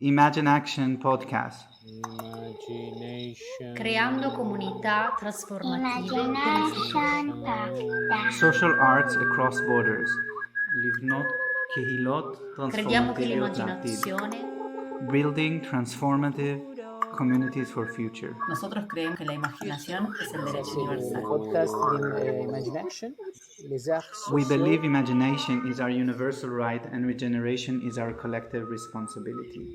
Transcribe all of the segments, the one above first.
Imagine Action Podcast. Creando comunità trasformative per il futuro. Social arts across borders. Livnot Kehilot Crediamo che Transformative Latin. l'immaginazione. Building transformative communities for future. Nosotros creemos que la imaginación es el derecho universal. Podcast Imagine Action. Les arts We sociaux. believe imagination is our universal right and regeneration is our collective responsibility.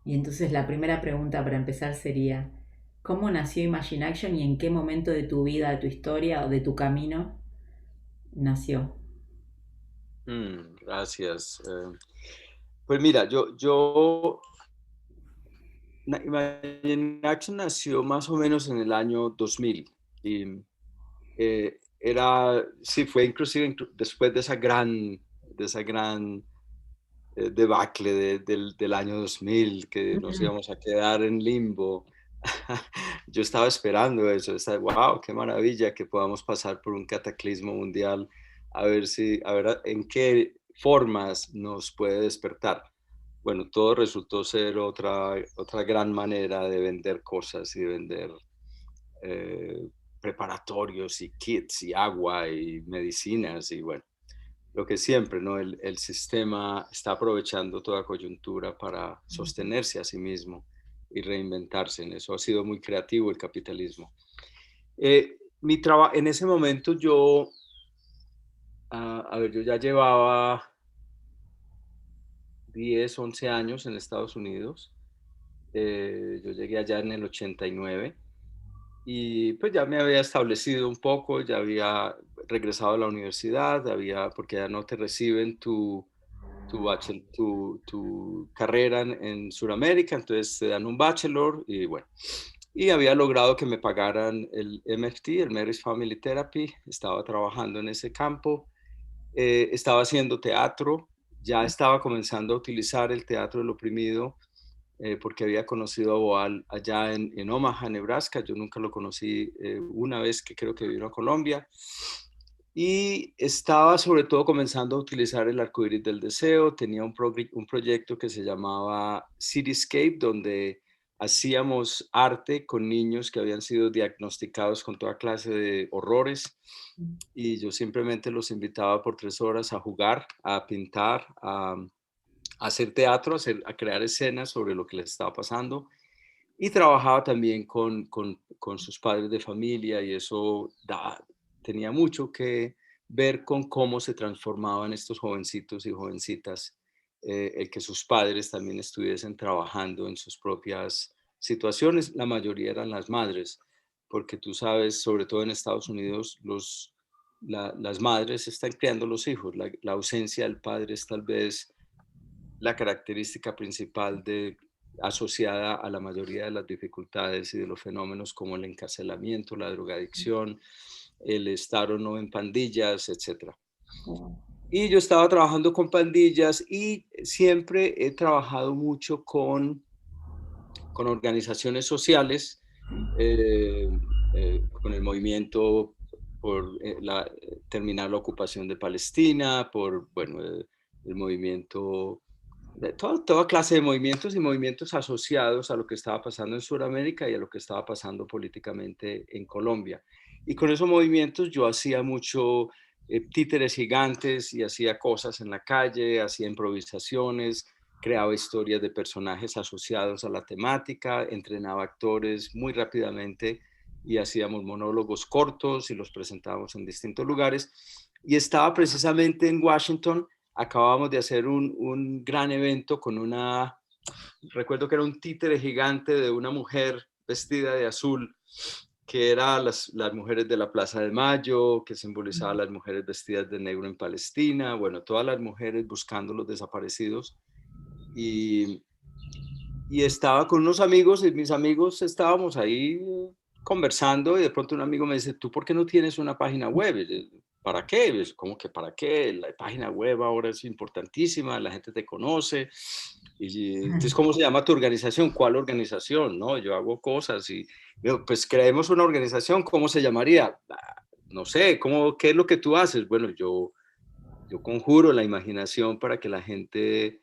Y entonces la primera pregunta para empezar sería, ¿cómo nació Imagine Action y en qué momento de tu vida, de tu historia o de tu camino nació? Gracias. Pues mira, Imagine Action nació más o menos en el año 2000 y fue inclusive después de esa gran debacle del año 2000 que nos íbamos a quedar en limbo. Yo estaba esperando eso, wow, qué maravilla que podamos pasar por un cataclismo mundial, a ver en qué formas nos puede despertar. Bueno, todo resultó ser otra gran manera de vender cosas y de vender preparatorios y kits y agua y medicinas y bueno, lo que siempre, ¿no? El sistema está aprovechando toda coyuntura para sostenerse a sí mismo y reinventarse. En eso ha sido muy creativo el capitalismo. En ese momento yo ya llevaba 10, 11 años en Estados Unidos. Yo llegué allá en el 89 y pues ya me había establecido un poco, ya había regresado a la universidad, porque ya no te reciben tu carrera en Sudamérica, entonces te dan un bachelor y bueno. Y había logrado que me pagaran el MFT, el Marriage Family Therapy, estaba trabajando en ese campo, estaba haciendo teatro, ya estaba comenzando a utilizar el teatro del oprimido, porque había conocido a Boal allá en Omaha, Nebraska. Yo nunca lo conocí, una vez que creo que vino a Colombia. Y estaba sobre todo comenzando a utilizar el arcoíris del deseo. Tenía un proyecto que se llamaba Cityscape, donde hacíamos arte con niños que habían sido diagnosticados con toda clase de horrores. Y yo simplemente los invitaba por 3 horas a jugar, a pintar, a hacer teatro, a crear escenas sobre lo que les estaba pasando. Y trabajaba también con sus padres de familia y eso tenía mucho que ver con cómo se transformaban estos jovencitos y jovencitas, el que sus padres también estuviesen trabajando en sus propias situaciones. La mayoría eran las madres, porque tú sabes, sobre todo en Estados Unidos, las madres están criando los hijos. La ausencia del padre es tal vez la característica principal asociada a la mayoría de las dificultades y de los fenómenos como el encarcelamiento, la drogadicción, el estar o no en pandillas, etc. Y yo estaba trabajando con pandillas y siempre he trabajado mucho con organizaciones sociales, con el movimiento por terminar la ocupación de Palestina, el movimiento, toda clase de movimientos y movimientos asociados a lo que estaba pasando en Sudamérica y a lo que estaba pasando políticamente en Colombia. Y con esos movimientos yo hacía mucho títeres gigantes y hacía cosas en la calle, hacía improvisaciones, creaba historias de personajes asociados a la temática, entrenaba actores muy rápidamente y hacíamos monólogos cortos y los presentábamos en distintos lugares. Y estaba precisamente en Washington. Acabamos de hacer un gran evento recuerdo que era un títere gigante de una mujer vestida de azul, que eran las mujeres de la Plaza de Mayo, que simbolizaba las mujeres vestidas de negro en Palestina, bueno, todas las mujeres buscando los desaparecidos. Y estaba con unos amigos y mis amigos estábamos ahí conversando y de pronto un amigo me dice, ¿tú por qué no tienes una página web? ¿Para qué? ¿Cómo que para qué? La página web ahora es importantísima, la gente te conoce. Y entonces, ¿cómo se llama tu organización? ¿Cuál organización? No, yo hago cosas y pues creemos una organización, ¿cómo se llamaría? No sé, ¿qué es lo que tú haces? Bueno, yo yo conjuro la imaginación para que la gente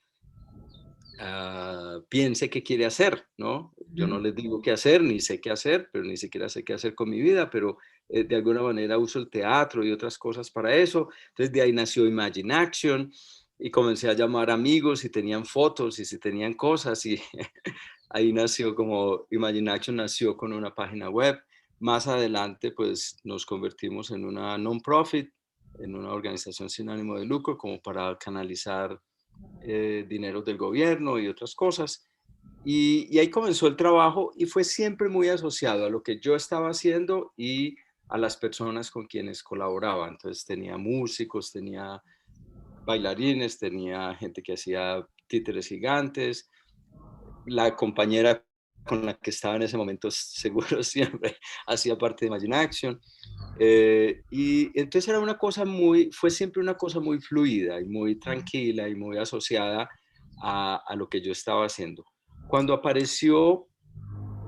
piense qué quiere hacer, ¿no? Yo no les digo qué hacer, ni sé qué hacer, pero ni siquiera sé qué hacer con mi vida, pero de alguna manera uso el teatro y otras cosas para eso. Entonces de ahí nació Imagine Action y comencé a llamar amigos si tenían fotos y si tenían cosas y ahí nació como Imagine Action nació con una página web. Más adelante pues nos convertimos en una non-profit, en una organización sin ánimo de lucro como para canalizar dinero del gobierno y otras cosas. Y ahí comenzó el trabajo y fue siempre muy asociado a lo que yo estaba haciendo y a las personas con quienes colaboraba. Entonces tenía músicos, tenía bailarines, tenía gente que hacía títeres gigantes, la compañera con la que estaba en ese momento seguro siempre hacía parte de Imagine Action. Y entonces era una cosa fue siempre una cosa muy fluida y muy tranquila y muy asociada a lo que yo estaba haciendo. Cuando apareció,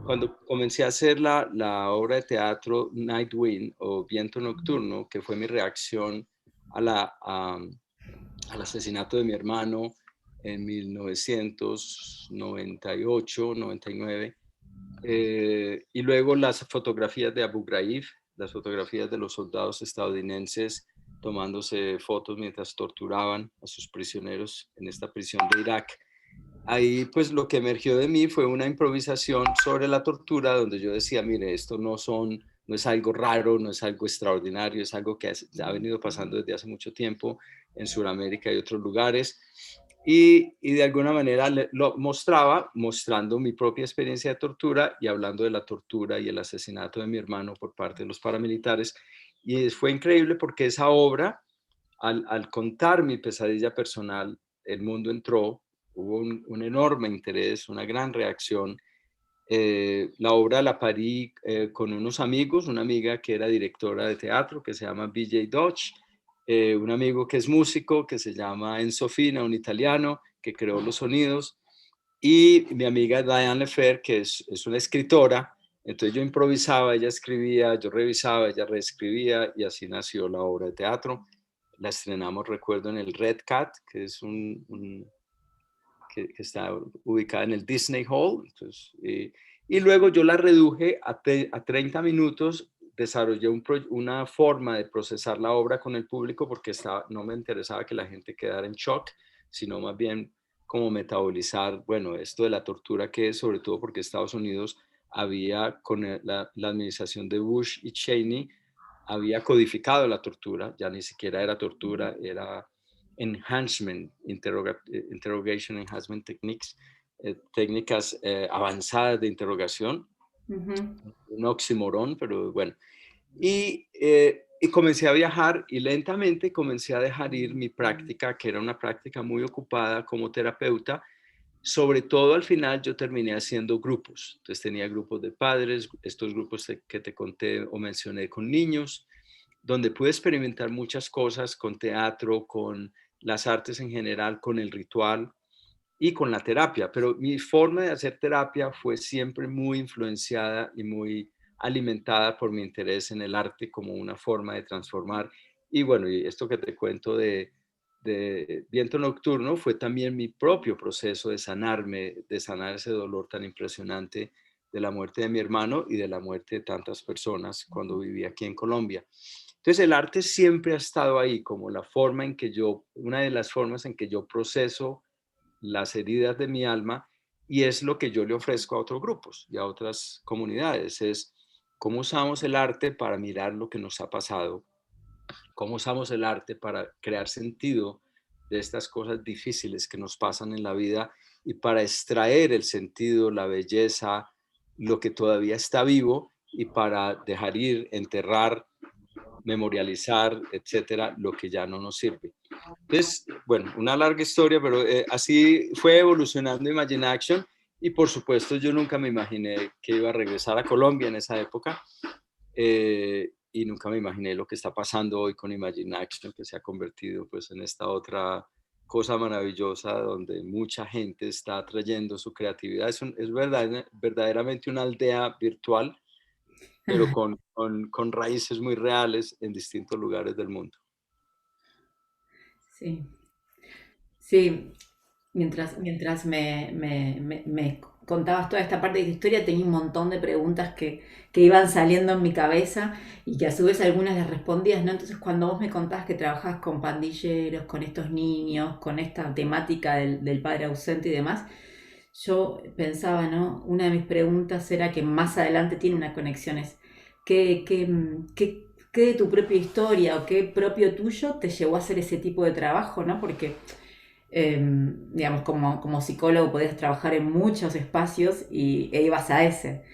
cuando comencé a hacer la obra de teatro Night Wind o Viento Nocturno, que fue mi reacción a al asesinato de mi hermano en 1998, 99, y luego las fotografías de Abu Ghraib, las fotografías de los soldados estadounidenses tomándose fotos mientras torturaban a sus prisioneros en esta prisión de Irak. Ahí pues lo que emergió de mí fue una improvisación sobre la tortura donde yo decía, mire, esto no es algo raro, no es algo extraordinario, es algo que ha venido pasando desde hace mucho tiempo en Sudamérica y otros lugares. Y de alguna manera lo mostraba, mostrando mi propia experiencia de tortura y hablando de la tortura y el asesinato de mi hermano por parte de los paramilitares. Y fue increíble porque esa obra, al contar mi pesadilla personal, el mundo entró, hubo un enorme interés, una gran reacción. La obra la parí con unos amigos, una amiga que era directora de teatro que se llama BJ Dodge, un amigo que es músico que se llama Enzo Fina, un italiano que creó los sonidos, y mi amiga Diane Lefer, que es una escritora. Entonces yo improvisaba, ella escribía, yo revisaba, ella reescribía y así nació la obra de teatro. La estrenamos, recuerdo, en el Red Cat, que es que está ubicada en el Disney Hall. Entonces, y luego yo la reduje a 30 minutos, desarrollé una forma de procesar la obra con el público porque no me interesaba que la gente quedara en shock, sino más bien como metabolizar, bueno, esto de la tortura que es, sobre todo porque Estados Unidos había, con la administración de Bush y Cheney, había codificado la tortura, ya ni siquiera era tortura, era enhancement, interrogation enhancement techniques, técnicas avanzadas de interrogación, un oxímoron, pero bueno. Y comencé a viajar y lentamente comencé a dejar ir mi práctica, que era una práctica muy ocupada como terapeuta. Sobre todo al final yo terminé haciendo grupos. Entonces tenía grupos de padres, estos grupos que te conté o mencioné con niños, donde pude experimentar muchas cosas con teatro, con las artes en general, con el ritual y con la terapia. Pero mi forma de hacer terapia fue siempre muy influenciada y muy alimentada por mi interés en el arte como una forma de transformar. Y bueno, y esto que te cuento de Viento Nocturno fue también mi propio proceso de sanarme, de sanar ese dolor tan impresionante de la muerte de mi hermano y de la muerte de tantas personas cuando viví aquí en Colombia. Entonces el arte siempre ha estado ahí como la forma en que una de las formas en que yo proceso las heridas de mi alma, y es lo que yo le ofrezco a otros grupos y a otras comunidades, es cómo usamos el arte para mirar lo que nos ha pasado, cómo usamos el arte para crear sentido de estas cosas difíciles que nos pasan en la vida y para extraer el sentido, la belleza, lo que todavía está vivo y para dejar ir, enterrar, memorializar, etcétera, lo que ya no nos sirve. Entonces, bueno, una larga historia, pero así fue evolucionando Imagine Action y por supuesto yo nunca me imaginé que iba a regresar a Colombia en esa época y nunca me imaginé lo que está pasando hoy con Imagine Action, que se ha convertido pues en esta otra cosa maravillosa donde mucha gente está trayendo su creatividad. Es verdaderamente una aldea virtual, pero con raíces muy reales en distintos lugares del mundo. Sí, sí. Mientras me contabas toda esta parte de tu historia, tenía un montón de preguntas que iban saliendo en mi cabeza y que a su vez algunas las respondías, ¿no? Entonces, cuando vos me contabas que trabajabas con pandilleros, con estos niños, con esta temática del padre ausente y demás, yo pensaba, ¿no? Una de mis preguntas era que más adelante tiene una conexión, es ¿qué de tu propia historia o qué propio tuyo te llevó a hacer ese tipo de trabajo, ¿no? Porque digamos, como psicólogo podías trabajar en muchos espacios e ibas a ese.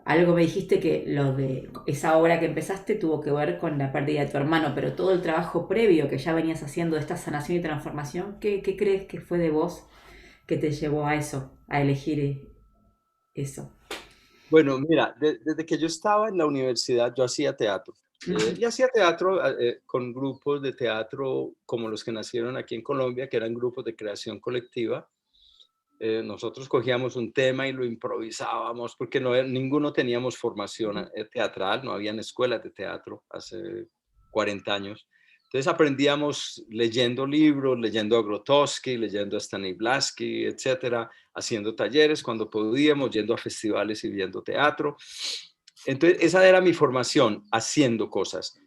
Algo me dijiste que lo de esa obra que empezaste tuvo que ver con la pérdida de tu hermano, pero todo el trabajo previo que ya venías haciendo de esta sanación y transformación, ¿qué crees que fue de vos que te llevó a eso, a elegir eso? Bueno, mira, desde que yo estaba en la universidad, yo hacía teatro. Y hacía teatro con grupos de teatro como los que nacieron aquí en Colombia, que eran grupos de creación colectiva. Nosotros cogíamos un tema y lo improvisábamos, porque ninguno teníamos formación teatral, no habían escuelas de teatro hace 40 años. Entonces aprendíamos leyendo libros, leyendo a Grotowski, leyendo a Stanislavski, etcétera, haciendo talleres cuando podíamos, yendo a festivales y viendo teatro. Entonces esa era mi formación, haciendo cosas.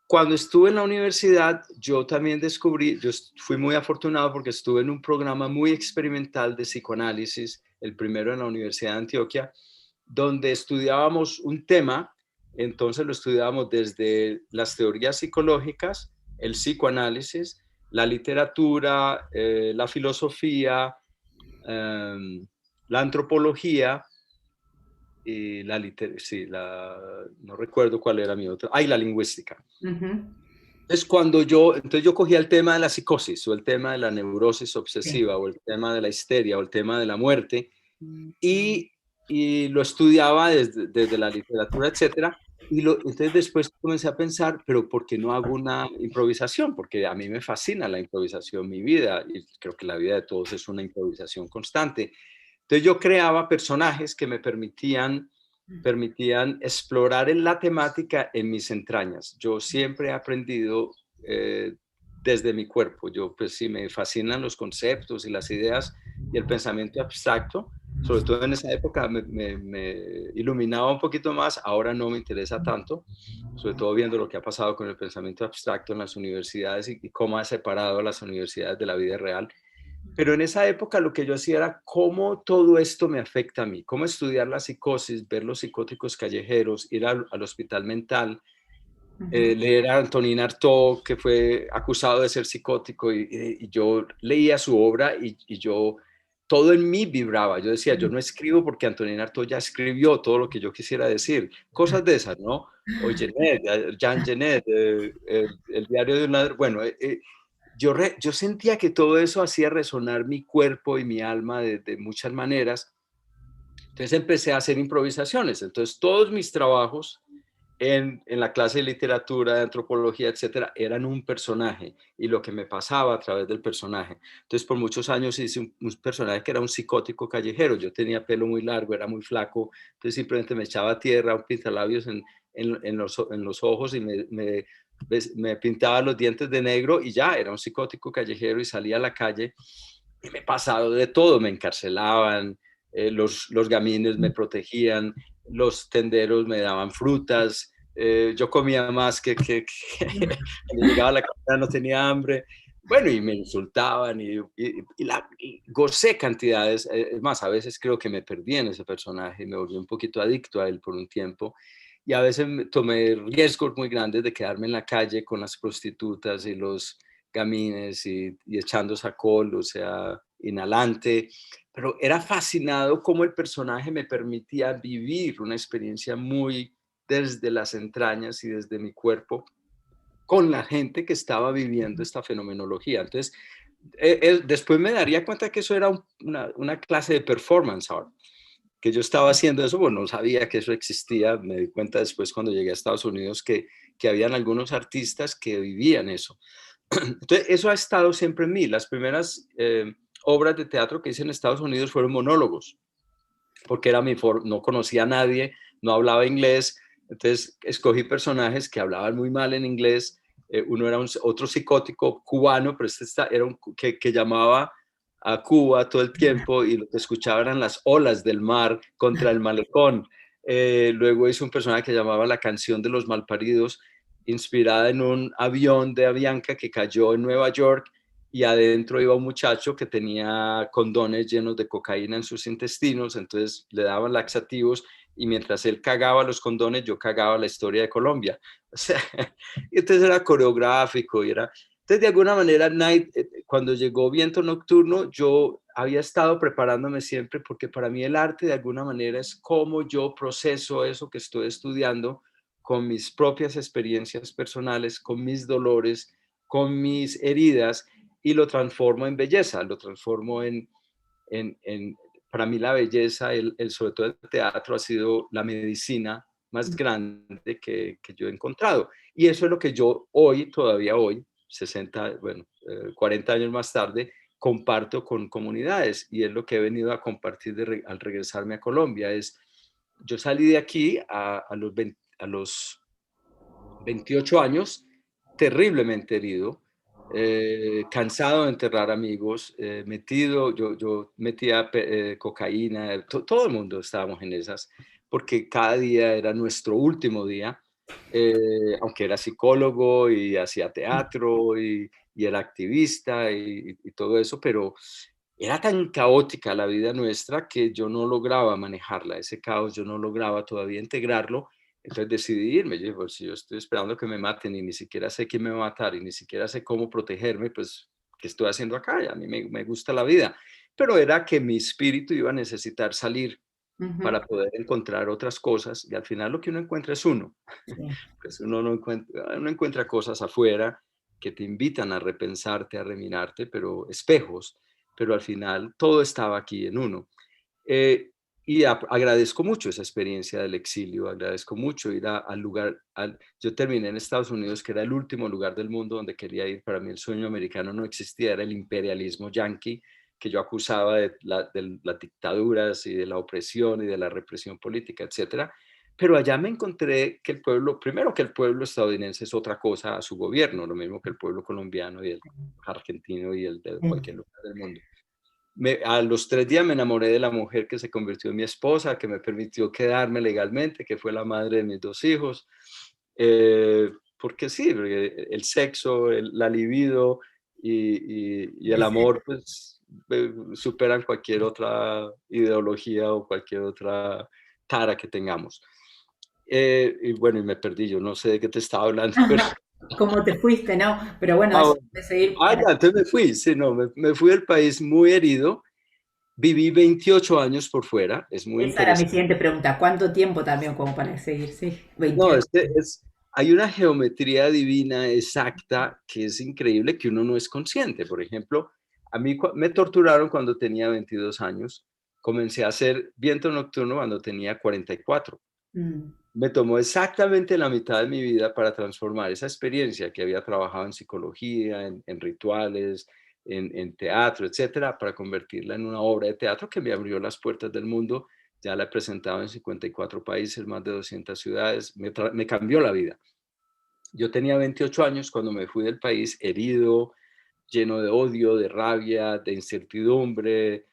Cuando estuve en la universidad, yo también descubrí, yo fui muy afortunado porque estuve en un programa muy experimental de psicoanálisis, el primero en la Universidad de Antioquia, donde estudiábamos un tema. Entonces lo estudiábamos desde las teorías psicológicas, el psicoanálisis, la literatura, la filosofía, la antropología, y sí, no recuerdo cuál era mi otra, y la lingüística. Ujú. Entonces yo cogía el tema de la psicosis o el tema de la neurosis Sí. obsesiva o el tema de la histeria o el tema de la muerte y, y lo estudiaba desde la literatura, etcétera. Entonces después comencé a pensar, pero ¿por qué no hago una improvisación? Porque a mí me fascina la improvisación, mi vida, y creo que la vida de todos es una improvisación constante. Entonces yo creaba personajes que me permitían explorar en la temática en mis entrañas. Yo siempre he aprendido desde mi cuerpo. Yo, pues sí, me fascinan los conceptos y las ideas y el pensamiento abstracto. Sobre todo en esa época me iluminaba un poquito más, ahora no me interesa tanto, sobre todo viendo lo que ha pasado con el pensamiento abstracto en las universidades y cómo ha separado a las universidades de la vida real. Pero en esa época lo que yo hacía era cómo todo esto me afecta a mí, cómo estudiar la psicosis, ver los psicóticos callejeros, ir al hospital mental, Ujú. leer a Antonin Artaud, que fue acusado de ser psicótico, y yo leía su obra y yo, todo en mí vibraba. Yo decía, yo no escribo porque Antonin Artaud ya escribió todo lo que yo quisiera decir. Cosas de esas, ¿no? O Genet, Jean Genet, el diario de una... Bueno, yo sentía que todo eso hacía resonar mi cuerpo y mi alma de muchas maneras. Entonces empecé a hacer improvisaciones. Entonces todos mis trabajos en la clase de literatura, de antropología, etcétera, eran un personaje y lo que me pasaba a través del personaje. Entonces por muchos años hice un personaje que era un psicótico callejero. Yo tenía pelo muy largo, era muy flaco, entonces simplemente me echaba tierra, un pintalabios en los ojos y me pintaba los dientes de negro y ya, era un psicótico callejero y salía a la calle y me he pasado de todo, me encarcelaban, los gamines me protegían, los tenderos me daban frutas, yo comía más cuando llegaba a la casa no tenía hambre, bueno, y me insultaban y gocé cantidades, es más, a veces creo que me perdí en ese personaje, me volví un poquito adicto a él por un tiempo y a veces tomé riesgos muy grandes de quedarme en la calle con las prostitutas y los gamines y echando sacol, o sea, inhalante, pero era fascinado cómo el personaje me permitía vivir una experiencia muy desde las entrañas y desde mi cuerpo con la gente que estaba viviendo esta fenomenología. Entonces, después me daría cuenta que eso era una clase de performance art, que yo estaba haciendo eso, bueno, no sabía que eso existía, me di cuenta después cuando llegué a Estados Unidos que habían algunos artistas que vivían eso. Entonces, eso ha estado siempre en mí. Las primeras obras de teatro que hice en Estados Unidos fueron monólogos, porque era no conocía a nadie, no hablaba inglés, entonces escogí personajes que hablaban muy mal en inglés, uno era otro psicótico cubano, pero era que llamaba a Cuba todo el tiempo y lo que escuchaba eran las olas del mar contra el malecón. Luego hizo un personaje que llamaba La canción de los malparidos, inspirada en un avión de Avianca que cayó en Nueva York y adentro iba un muchacho que tenía condones llenos de cocaína en sus intestinos, entonces le daban laxativos y mientras él cagaba los condones, yo cagaba la historia de Colombia. O sea, entonces era coreográfico y era... Entonces, de alguna manera, cuando llegó Viento Nocturno, yo había estado preparándome siempre porque para mí el arte, de alguna manera, es cómo yo proceso eso que estoy estudiando con mis propias experiencias personales, con mis dolores, con mis heridas y lo transformo en belleza, lo transformo para mí la belleza, sobre todo el teatro, ha sido la medicina más grande que yo he encontrado. Y eso es lo que yo todavía hoy, 40 años más tarde, comparto con comunidades. Y es lo que he venido a compartir al regresarme a Colombia. Yo salí de aquí a los 28 años, terriblemente herido, cansado de enterrar amigos, yo metía cocaína, todo el mundo estábamos en esas, porque cada día era nuestro último día, aunque era psicólogo y hacía teatro y era activista y todo eso, pero era tan caótica la vida nuestra que yo no lograba manejarla, ese caos yo no lograba todavía integrarlo. Entonces decidí irme. Yo dije, pues si yo estoy esperando que me maten y ni siquiera sé quién me va a matar y ni siquiera sé cómo protegerme, pues, ¿qué estoy haciendo acá? A mí me gusta la vida. Pero era que mi espíritu iba a necesitar salir para poder encontrar otras cosas y al final lo que uno encuentra es uno. Sí. Pues uno encuentra cosas afuera que te invitan a repensarte, a remirarte, pero espejos, pero al final todo estaba aquí en uno. Y agradezco mucho esa experiencia del exilio, agradezco mucho ir al lugar, yo terminé en Estados Unidos, que era el último lugar del mundo donde quería ir. Para mí el sueño americano no existía, era el imperialismo yanqui, que yo acusaba de las dictaduras y de la opresión y de la represión política, etcétera. Pero allá me encontré que primero que el pueblo estadounidense es otra cosa a su gobierno, lo mismo que el pueblo colombiano y el argentino y el de cualquier lugar del mundo. A los 3 días me enamoré de la mujer que se convirtió en mi esposa, que me permitió quedarme legalmente, que fue la madre de mis 2 hijos. Porque sí, porque el sexo, la libido y el amor, pues superan cualquier otra ideología o cualquier otra tara que tengamos. Y bueno, y me perdí, yo no sé de qué te estaba hablando, pero... ¿Cómo te fuiste, no? Pero bueno, Ah, eso bueno. de seguir. Ya, entonces me fui, sí, no, me fui del país muy herido, viví 28 años por fuera, es muy Esa era mi interesante. siguiente pregunta. ¿Cuánto tiempo también como para seguir? Sí, No, 28. hay una geometría divina exacta que es increíble que uno no es consciente. Por ejemplo, a mí me torturaron cuando tenía 22 años, comencé a hacer Viento Nocturno cuando tenía 44. Mm. Me tomó exactamente la mitad de mi vida para transformar esa experiencia que había trabajado en psicología, en rituales, en teatro, etcétera, para convertirla en una obra de teatro que me abrió las puertas del mundo. Ya la he presentado en 54 países, más de 200 ciudades, me cambió la vida. Yo tenía 28 años cuando me fui del país herido, lleno de odio, de rabia, de incertidumbre,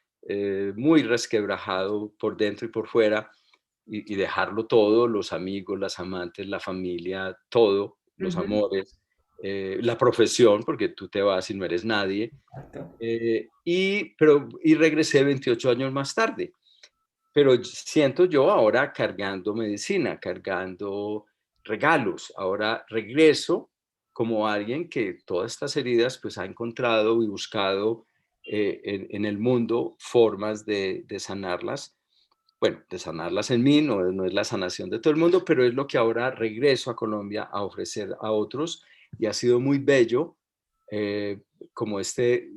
muy resquebrajado por dentro y por fuera, y dejarlo todo, los amigos, las amantes, la familia, todo, los Ujú. amores, la profesión, porque tú te vas y no eres nadie, Exacto. y regresé 28 años más tarde. Pero siento yo ahora cargando medicina, cargando regalos. Ahora regreso como alguien que todas estas heridas pues ha encontrado y buscado en el mundo formas de sanarlas. Bueno, de sanarlas en mí, no es la sanación de todo el mundo, pero es lo que ahora regreso a Colombia a ofrecer a otros y ha sido muy bello. eh,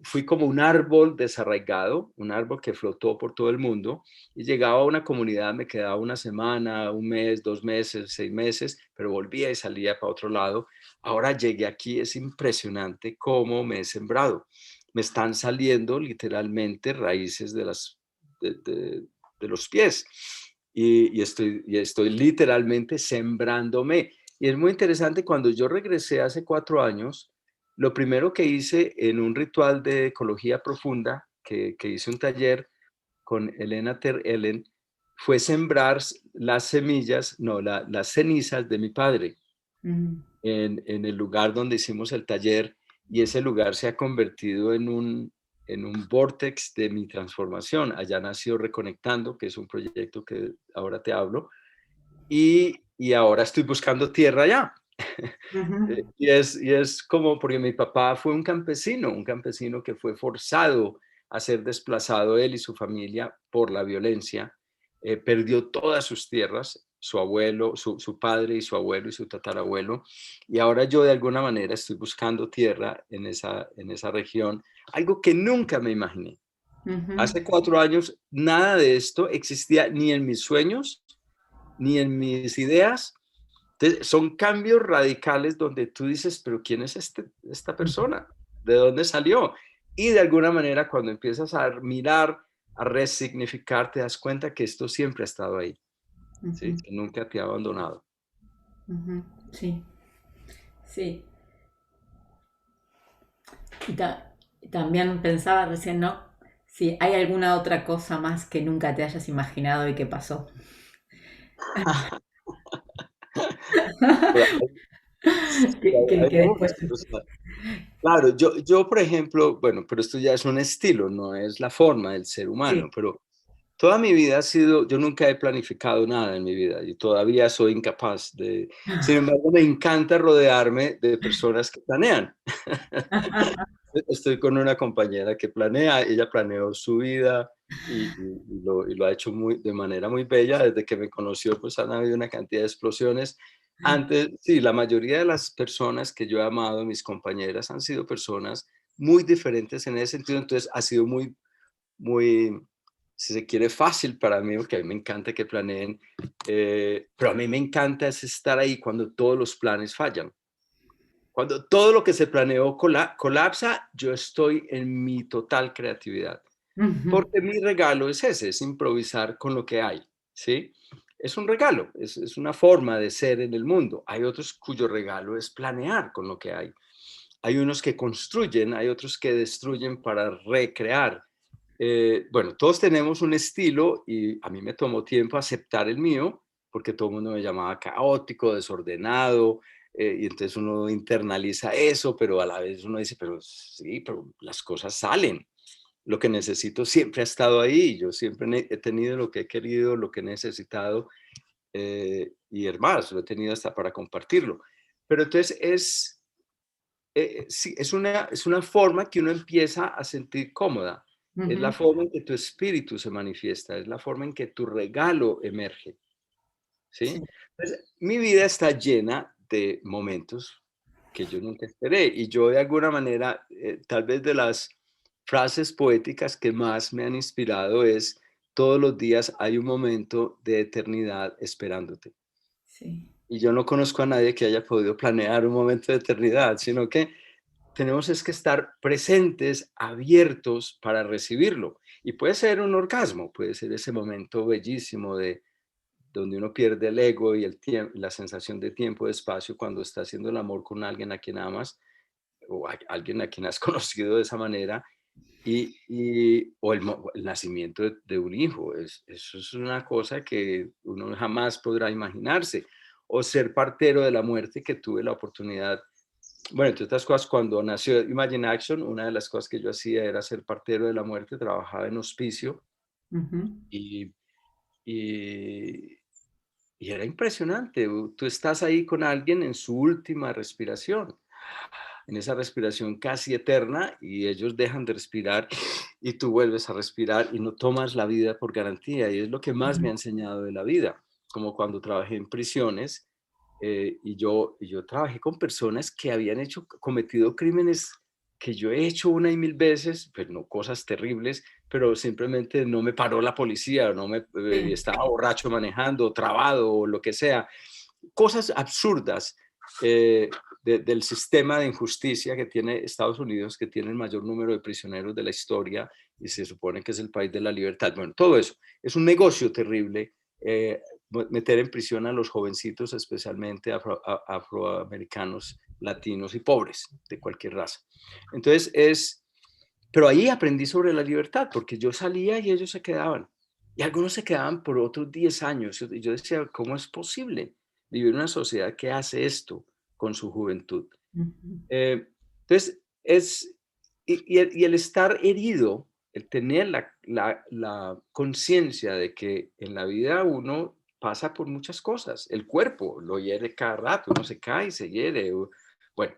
Fui como un árbol desarraigado, un árbol que flotó por todo el mundo y llegaba a una comunidad, me quedaba una semana, un mes, 2 meses, 6 meses, pero volvía y salía para otro lado. Ahora llegué aquí, es impresionante cómo me he sembrado. Me están saliendo literalmente raíces de los pies y estoy literalmente sembrándome. Y es muy interesante, cuando yo regresé hace 4 años, lo primero que hice en un ritual de ecología profunda, que hice un taller con Elena Ter Ellen, fue sembrar las semillas, no, las cenizas de mi padre Mm, en el lugar donde hicimos el taller, y ese lugar se ha convertido en un vortex de mi transformación. Allá nació Reconectando, que es un proyecto que ahora te hablo, y ahora estoy buscando tierra allá. ujú, Y es como porque mi papá fue un campesino que fue forzado a ser desplazado, él y su familia, por la violencia. Perdió todas sus tierras, su abuelo, su padre y su abuelo y su tatarabuelo. Y ahora yo de alguna manera estoy buscando tierra en esa región, algo que nunca me imaginé. ujú. Hace 4 años nada de esto existía ni en mis sueños, ni en mis ideas. Entonces, son cambios radicales donde tú dices, pero ¿quién es esta persona? ¿De dónde salió? Y de alguna manera, cuando empiezas a mirar, a resignificar, te das cuenta que esto siempre ha estado ahí, ¿sí? Ujú, Que nunca te ha abandonado. ujú. Sí, sí. Y también pensaba recién, ¿no? Si hay alguna otra cosa más que nunca te hayas imaginado y que pasó. Pero sí, hay Que después. muchas cosas. Claro, yo, por ejemplo, bueno, pero esto ya es un estilo, no es la forma del ser humano, Sí. pero toda mi vida ha sido, yo nunca he planificado nada en mi vida y todavía soy incapaz de, sin embargo, me encanta rodearme de personas que planean. Estoy con una compañera que planea, ella planeó su vida y lo ha hecho de manera muy bella. Desde que me conoció, pues han habido una cantidad de explosiones. Antes, sí, la mayoría de las personas que yo he amado, mis compañeras, han sido personas muy diferentes en ese sentido, entonces ha sido muy, muy, si se quiere, fácil para mí, porque a mí me encanta que planeen, pero a mí me encanta es estar ahí cuando todos los planes fallan. Cuando todo lo que se planeó colapsa, yo estoy en mi total creatividad. Ujú. Porque mi regalo es ese, es improvisar con lo que hay, ¿sí? Es un regalo, es una forma de ser en el mundo. Hay otros cuyo regalo es planear con lo que hay. Hay unos que construyen, hay otros que destruyen para recrear. Bueno, todos tenemos un estilo y a mí me tomó tiempo aceptar el mío, porque todo el mundo me llamaba caótico, desordenado, y entonces uno internaliza eso, pero a la vez uno dice, pero sí, pero las cosas salen. Lo que necesito siempre ha estado ahí, yo siempre he tenido lo que he querido, lo que he necesitado, y es más, lo he tenido hasta para compartirlo. Pero entonces sí, es una forma que uno empieza a sentir cómoda, es la Ujú. forma en que tu espíritu se manifiesta, es la forma en que tu regalo emerge, Sí. ¿sí? Entonces, mi vida está llena de momentos que yo nunca esperé y yo de alguna manera, tal vez de las frases poéticas que más me han inspirado es, todos los días hay un momento de eternidad esperándote. Sí. Y yo no conozco a nadie que haya podido planear un momento de eternidad, sino que tenemos es que estar presentes, abiertos para recibirlo. Y puede ser un orgasmo, puede ser ese momento bellísimo de donde uno pierde el ego y el tiempo, la sensación de tiempo, de espacio cuando está haciendo el amor con alguien a quien amas o alguien a quien has conocido de esa manera o el nacimiento de un hijo. Eso es una cosa que uno jamás podrá imaginarse. O ser partero de la muerte, que tuve la oportunidad. Bueno, entre otras cosas, cuando nació Imagine Action, una de las cosas que yo hacía era ser partero de la muerte, trabajaba en hospicio Ujú. y, y, y era impresionante. Tú estás ahí con alguien en su última respiración, en esa respiración casi eterna, y ellos dejan de respirar y tú vuelves a respirar y no tomas la vida por garantía. Y es lo que más me ha Ujú. enseñado de la vida, como cuando trabajé en prisiones, y yo trabajé con personas que habían cometido crímenes que yo he hecho una y mil veces, pero no cosas terribles, pero simplemente no me paró la policía, no Sí. estaba borracho manejando, trabado o lo que sea. Cosas absurdas, del sistema de injusticia que tiene Estados Unidos, que tiene el mayor número de prisioneros de la historia y se supone que es el país de la libertad. Bueno, todo eso es un negocio terrible, meter en prisión a los jovencitos, especialmente afroamericanos, latinos y pobres de cualquier raza. Entonces pero ahí aprendí sobre la libertad, porque yo salía y ellos se quedaban. Y algunos se quedaban por otros 10 años. Y yo decía, ¿cómo es posible vivir en una sociedad que hace esto con su juventud? Entonces, y el estar herido, el tener la conciencia de que en la vida uno pasa por muchas cosas. El cuerpo lo hiere cada rato, uno se cae y se hiere. Bueno,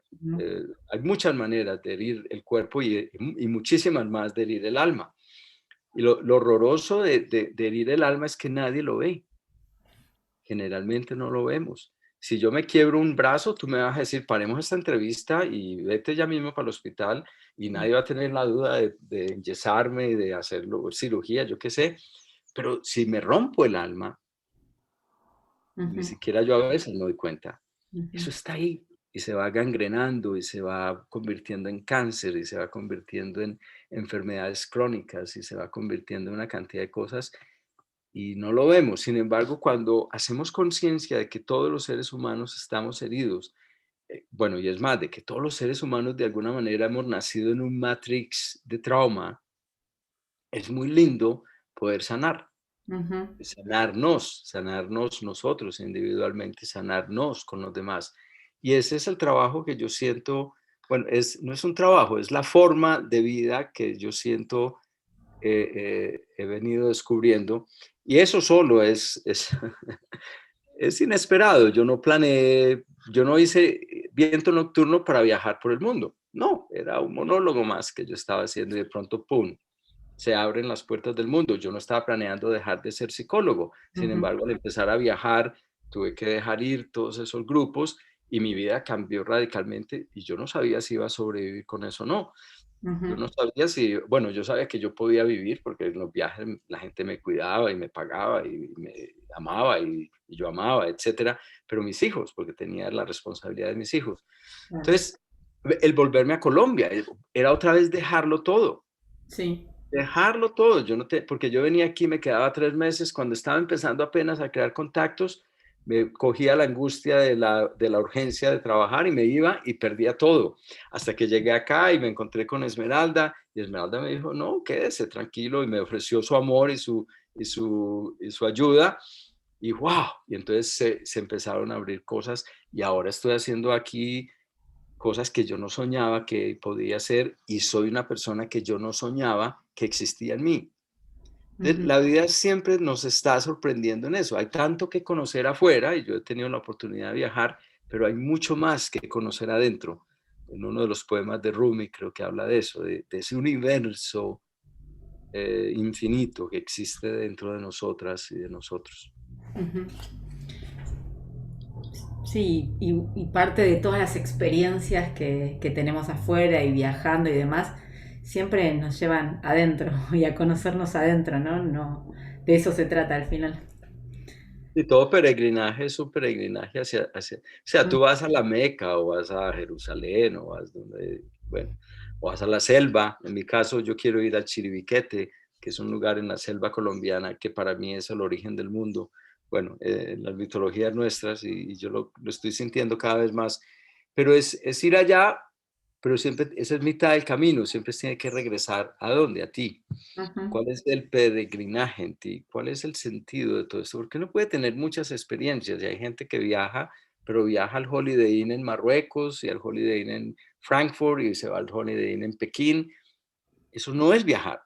hay muchas maneras de herir el cuerpo y muchísimas más de herir el alma. Y lo horroroso de herir el alma es que nadie lo ve. Generalmente no lo vemos. Si yo me quiebro un brazo, tú me vas a decir, paremos esta entrevista y vete ya mismo para el hospital y nadie va a tener la duda de enyesarme y de hacerlo, cirugía, yo qué sé. Pero si me rompo el alma, ni siquiera yo a veces me doy cuenta. Eso está ahí y se va gangrenando y se va convirtiendo en cáncer y se va convirtiendo en enfermedades crónicas y se va convirtiendo en una cantidad de cosas y no lo vemos. Sin embargo, cuando hacemos conciencia de que todos los seres humanos estamos heridos, bueno, y es más, de que todos los seres humanos de alguna manera hemos nacido en un matrix de trauma, es muy lindo poder sanar. Sanarnos nosotros individualmente, sanarnos con los demás. Y ese es el trabajo que yo siento, bueno, no es un trabajo, es la forma de vida que yo siento he venido descubriendo. Y eso solo es inesperado. Yo no planeé, yo no hice Viento Nocturno para viajar por el mundo. No, era un monólogo más que yo estaba haciendo y de pronto, ¡pum!, se abren las puertas del mundo. Yo no estaba planeando dejar de ser psicólogo. Sin embargo, al empezar a viajar, tuve que dejar ir todos esos grupos y mi vida cambió radicalmente y yo no sabía si iba a sobrevivir con eso o no. Yo no sabía si, bueno, yo sabía que yo podía vivir porque en los viajes la gente me cuidaba y me pagaba y me amaba y yo amaba, etcétera. Pero mis hijos, porque tenía la responsabilidad de mis hijos. Entonces, el volverme a Colombia era otra vez dejarlo todo. Sí. Dejarlo todo. Porque yo venía aquí, me quedaba 3 meses. Cuando estaba empezando apenas a crear contactos, me cogía la angustia de la urgencia de trabajar y me iba y perdía todo. Hasta que llegué acá y me encontré con Esmeralda y Esmeralda me dijo, no, quédese tranquilo, y me ofreció su amor y su ayuda. Y wow, y entonces se empezaron a abrir cosas y ahora estoy haciendo aquí cosas que yo no soñaba que podía hacer y soy una persona que yo no soñaba que existía en mí. La vida siempre nos está sorprendiendo en eso. Hay tanto que conocer afuera y yo he tenido la oportunidad de viajar, pero hay mucho más que conocer adentro. En uno de los poemas de Rumi creo que habla de eso, de ese universo infinito que existe dentro de nosotras y de nosotros. Sí, y parte de todas las experiencias que tenemos afuera y viajando y demás, siempre nos llevan adentro y a conocernos adentro, ¿no? De eso se trata al final. Y todo peregrinaje es un peregrinaje hacia, o sea, tú vas a la Meca o vas a Jerusalén o vas o vas a la selva. En mi caso, yo quiero ir al Chiribiquete, que es un lugar en la selva colombiana que para mí es el origen del mundo. Bueno, en las mitologías nuestras y yo lo estoy sintiendo cada vez más. Pero es ir allá, pero siempre, esa es mitad del camino, siempre tiene que regresar ¿a dónde? A ti. ¿Cuál es el peregrinaje en ti? ¿Cuál es el sentido de todo esto? Porque uno puede tener muchas experiencias y hay gente que viaja, pero viaja al Holiday Inn en Marruecos y al Holiday Inn en Frankfurt y se va al Holiday Inn en Pekín. Eso no es viajar.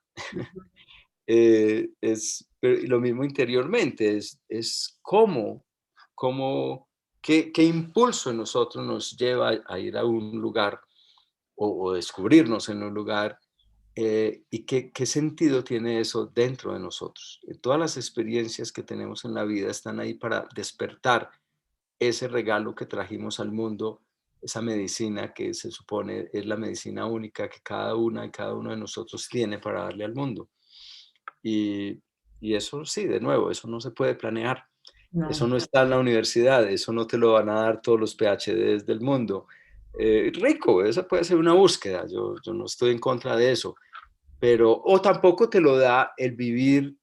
Pero lo mismo interiormente, es qué impulso en nosotros nos lleva a ir a un lugar o descubrirnos en un lugar y qué sentido tiene eso dentro de nosotros. Todas las experiencias que tenemos en la vida están ahí para despertar ese regalo que trajimos al mundo, esa medicina que se supone es la medicina única que cada una y cada uno de nosotros tiene para darle al mundo. Y eso sí, de nuevo, eso no se puede planear. No. Eso no está en la universidad, eso no te lo van a dar todos los PhDs del mundo. Rico, esa puede ser una búsqueda, yo no estoy en contra de eso, pero o tampoco te lo da el vivir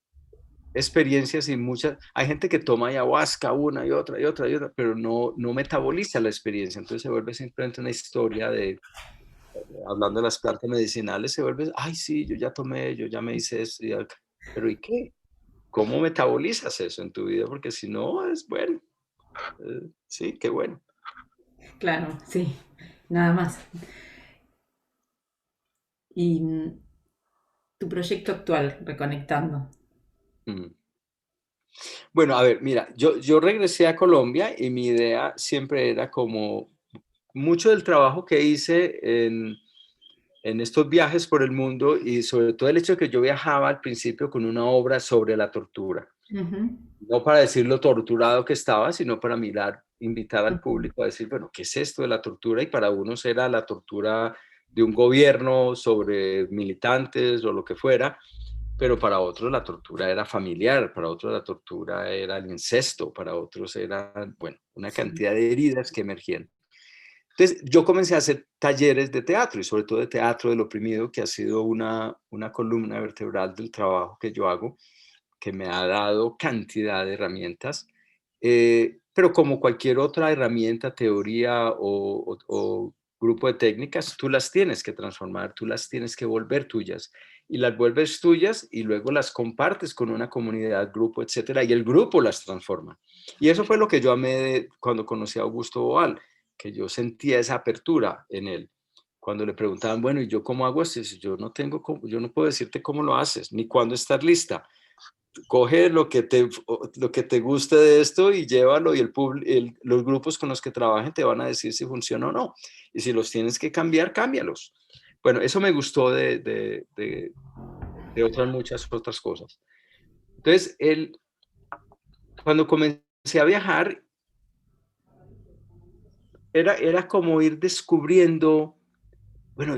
experiencias y muchas, hay gente que toma ayahuasca una y otra y otra y otra, pero no metaboliza la experiencia, entonces se vuelve simplemente una historia de, hablando de las plantas medicinales, se vuelve, ay sí, yo ya tomé, yo ya me hice eso, pero ¿y qué? ¿Cómo metabolizas eso en tu vida? Porque si no, es bueno, sí, qué bueno. Claro, sí, nada más. Y tu proyecto actual, Reconectando. Mm. Bueno, a ver, mira, yo regresé a Colombia y mi idea siempre era como mucho del trabajo que hice en estos viajes por el mundo y sobre todo el hecho de que yo viajaba al principio con una obra sobre la tortura. Ujú, No para decir lo torturado que estaba, sino para mirar, invitar al ujú, público a decir, bueno, ¿qué es esto de la tortura? Y para unos era la tortura de un gobierno sobre militantes o lo que fuera, pero para otros la tortura era familiar, para otros la tortura era el incesto, para otros era, bueno, una sí. cantidad de heridas que emergían. Entonces, yo comencé a hacer talleres de teatro y sobre todo de teatro del oprimido, que ha sido una columna vertebral del trabajo que yo hago, que me ha dado cantidad de herramientas, pero como cualquier otra herramienta, teoría o grupo de técnicas, tú las tienes que transformar, tú las tienes que volver tuyas y las vuelves tuyas y luego las compartes con una comunidad, grupo, etcétera, y el grupo las transforma. Y eso fue lo que yo amé cuando conocí a Augusto Boal, que yo sentía esa apertura en él. Cuando le preguntaban, bueno, ¿y yo cómo hago esto? Yo no puedo decirte cómo lo haces, ni cuándo estar lista. Coge lo que te guste de esto y llévalo y los grupos con los que trabajen te van a decir si funciona o no. Y si los tienes que cambiar, cámbialos. Bueno, eso me gustó de otras muchas otras cosas. Entonces, cuando comencé a viajar, era como ir descubriendo, bueno,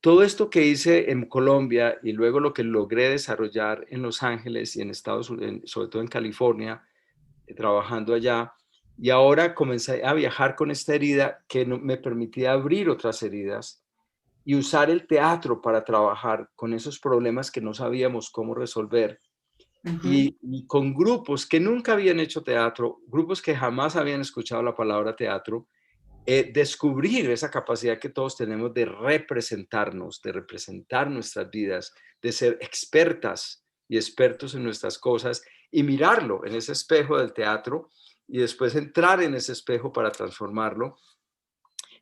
todo esto que hice en Colombia y luego lo que logré desarrollar en Los Ángeles y en Estados Unidos, sobre todo en California, trabajando allá, y ahora comencé a viajar con esta herida que me permitía abrir otras heridas y usar el teatro para trabajar con esos problemas que no sabíamos cómo resolver Ujú, y con grupos que nunca habían hecho teatro, grupos que jamás habían escuchado la palabra teatro, descubrir esa capacidad que todos tenemos de representarnos, de representar nuestras vidas, de ser expertas y expertos en nuestras cosas y mirarlo en ese espejo del teatro y después entrar en ese espejo para transformarlo.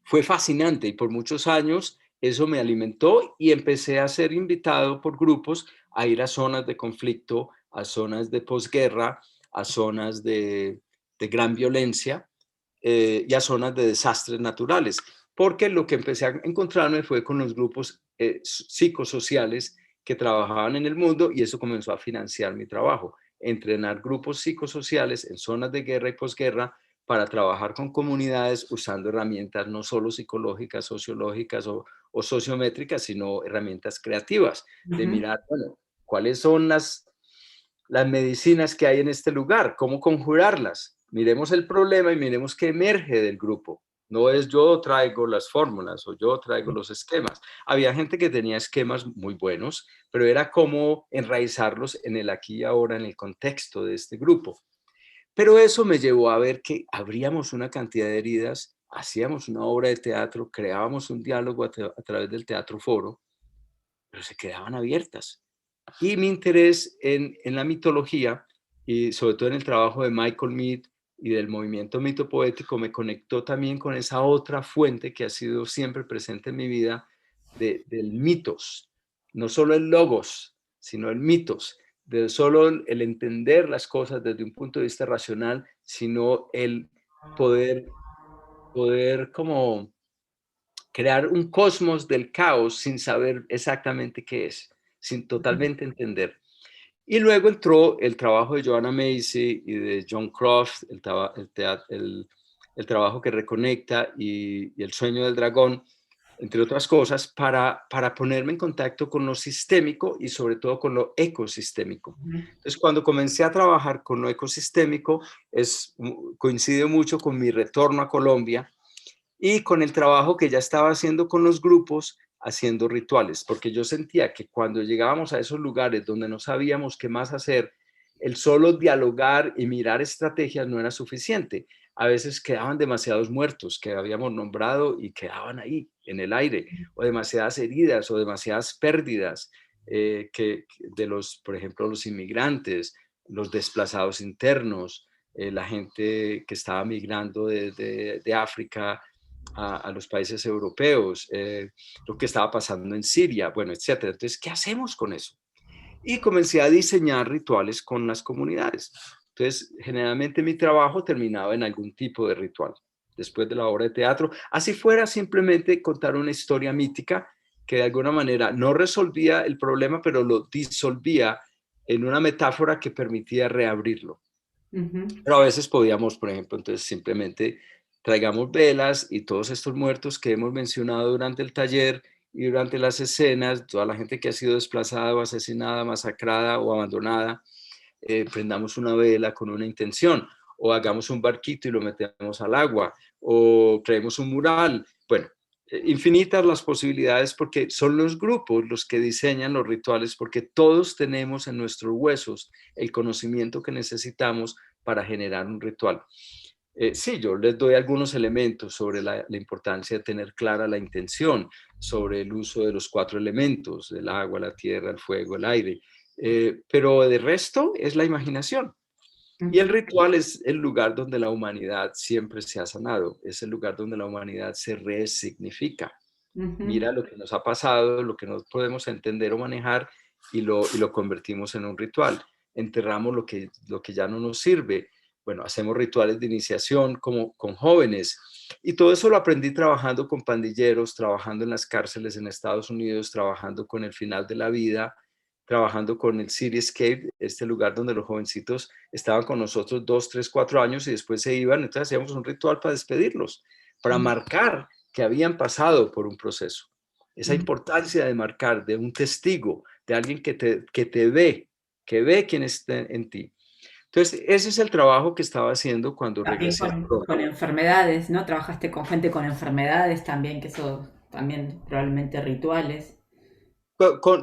Fue fascinante y por muchos años eso me alimentó y empecé a ser invitado por grupos a ir a zonas de conflicto, a zonas de posguerra, a zonas de gran violencia y a zonas de desastres naturales, porque lo que empecé a encontrarme fue con los grupos psicosociales que trabajaban en el mundo y eso comenzó a financiar mi trabajo, entrenar grupos psicosociales en zonas de guerra y posguerra para trabajar con comunidades usando herramientas no solo psicológicas, sociológicas o sociométricas, sino herramientas creativas de ujú. mirar, bueno, cuáles son las medicinas que hay en este lugar, cómo conjurarlas. Miremos el problema y miremos qué emerge del grupo. No es yo traigo las fórmulas o yo traigo los esquemas. Había gente que tenía esquemas muy buenos, pero era cómo enraizarlos en el aquí y ahora, en el contexto de este grupo. Pero eso me llevó a ver que abríamos una cantidad de heridas, hacíamos una obra de teatro, creábamos un diálogo a través del teatro foro, pero se quedaban abiertas. Y mi interés en la mitología y sobre todo en el trabajo de Michael Mead y del movimiento mito poético me conectó también con esa otra fuente que ha sido siempre presente en mi vida del mitos, no solo el logos, sino el mitos, de solo el entender las cosas desde un punto de vista racional, sino el poder como crear un cosmos del caos sin saber exactamente qué es, sin totalmente entender. Y luego entró el trabajo de Joanna Macy y de John Croft, el trabajo que reconecta y el sueño del dragón, entre otras cosas, para ponerme en contacto con lo sistémico y sobre todo con lo ecosistémico. Entonces, cuando comencé a trabajar con lo ecosistémico, coincide mucho con mi retorno a Colombia y con el trabajo que ya estaba haciendo con los grupos, haciendo rituales, porque yo sentía que cuando llegábamos a esos lugares donde no sabíamos qué más hacer el solo dialogar y mirar estrategias no era suficiente. A veces quedaban demasiados muertos que habíamos nombrado y quedaban ahí en el aire, o demasiadas heridas o demasiadas pérdidas de los, por ejemplo, los inmigrantes, los desplazados internos, la gente que estaba migrando de África a los países europeos, lo que estaba pasando en Siria, bueno, etcétera. Entonces, ¿qué hacemos con eso? Y comencé a diseñar rituales con las comunidades. Entonces, generalmente mi trabajo terminaba en algún tipo de ritual, después de la obra de teatro, así fuera simplemente contar una historia mítica que de alguna manera no resolvía el problema, pero lo disolvía en una metáfora que permitía reabrirlo. Pero a veces podíamos, por ejemplo, entonces simplemente traigamos velas y todos estos muertos que hemos mencionado durante el taller y durante las escenas, toda la gente que ha sido desplazada o asesinada, masacrada o abandonada, prendamos una vela con una intención, o hagamos un barquito y lo metemos al agua, o creemos un mural. Bueno, infinitas las posibilidades, porque son los grupos los que diseñan los rituales, porque todos tenemos en nuestros huesos el conocimiento que necesitamos para generar un ritual. Sí, yo les doy algunos elementos sobre la importancia de tener clara la intención, sobre el uso de los 4 elementos, del agua, la tierra, el fuego, el aire, pero de resto es la imaginación. Y el ritual es el lugar donde la humanidad siempre se ha sanado, es el lugar donde la humanidad se resignifica. Mira lo que nos ha pasado, lo que no podemos entender o manejar, y lo convertimos en un ritual. Enterramos lo que ya no nos sirve. Bueno, hacemos rituales de iniciación como con jóvenes. Y todo eso lo aprendí trabajando con pandilleros, trabajando en las cárceles en Estados Unidos, trabajando con el final de la vida, trabajando con el Cityscape, este lugar donde los jovencitos estaban con nosotros 2, 3, 4 años y después se iban. Entonces hacíamos un ritual para despedirlos, para marcar que habían pasado por un proceso. Esa importancia de marcar, de un testigo, de alguien que te ve, que ve quién está en ti. Entonces, ese es el trabajo que estaba haciendo cuando También regresé. con enfermedades, ¿no? Trabajaste con gente con enfermedades también, que eso también probablemente rituales.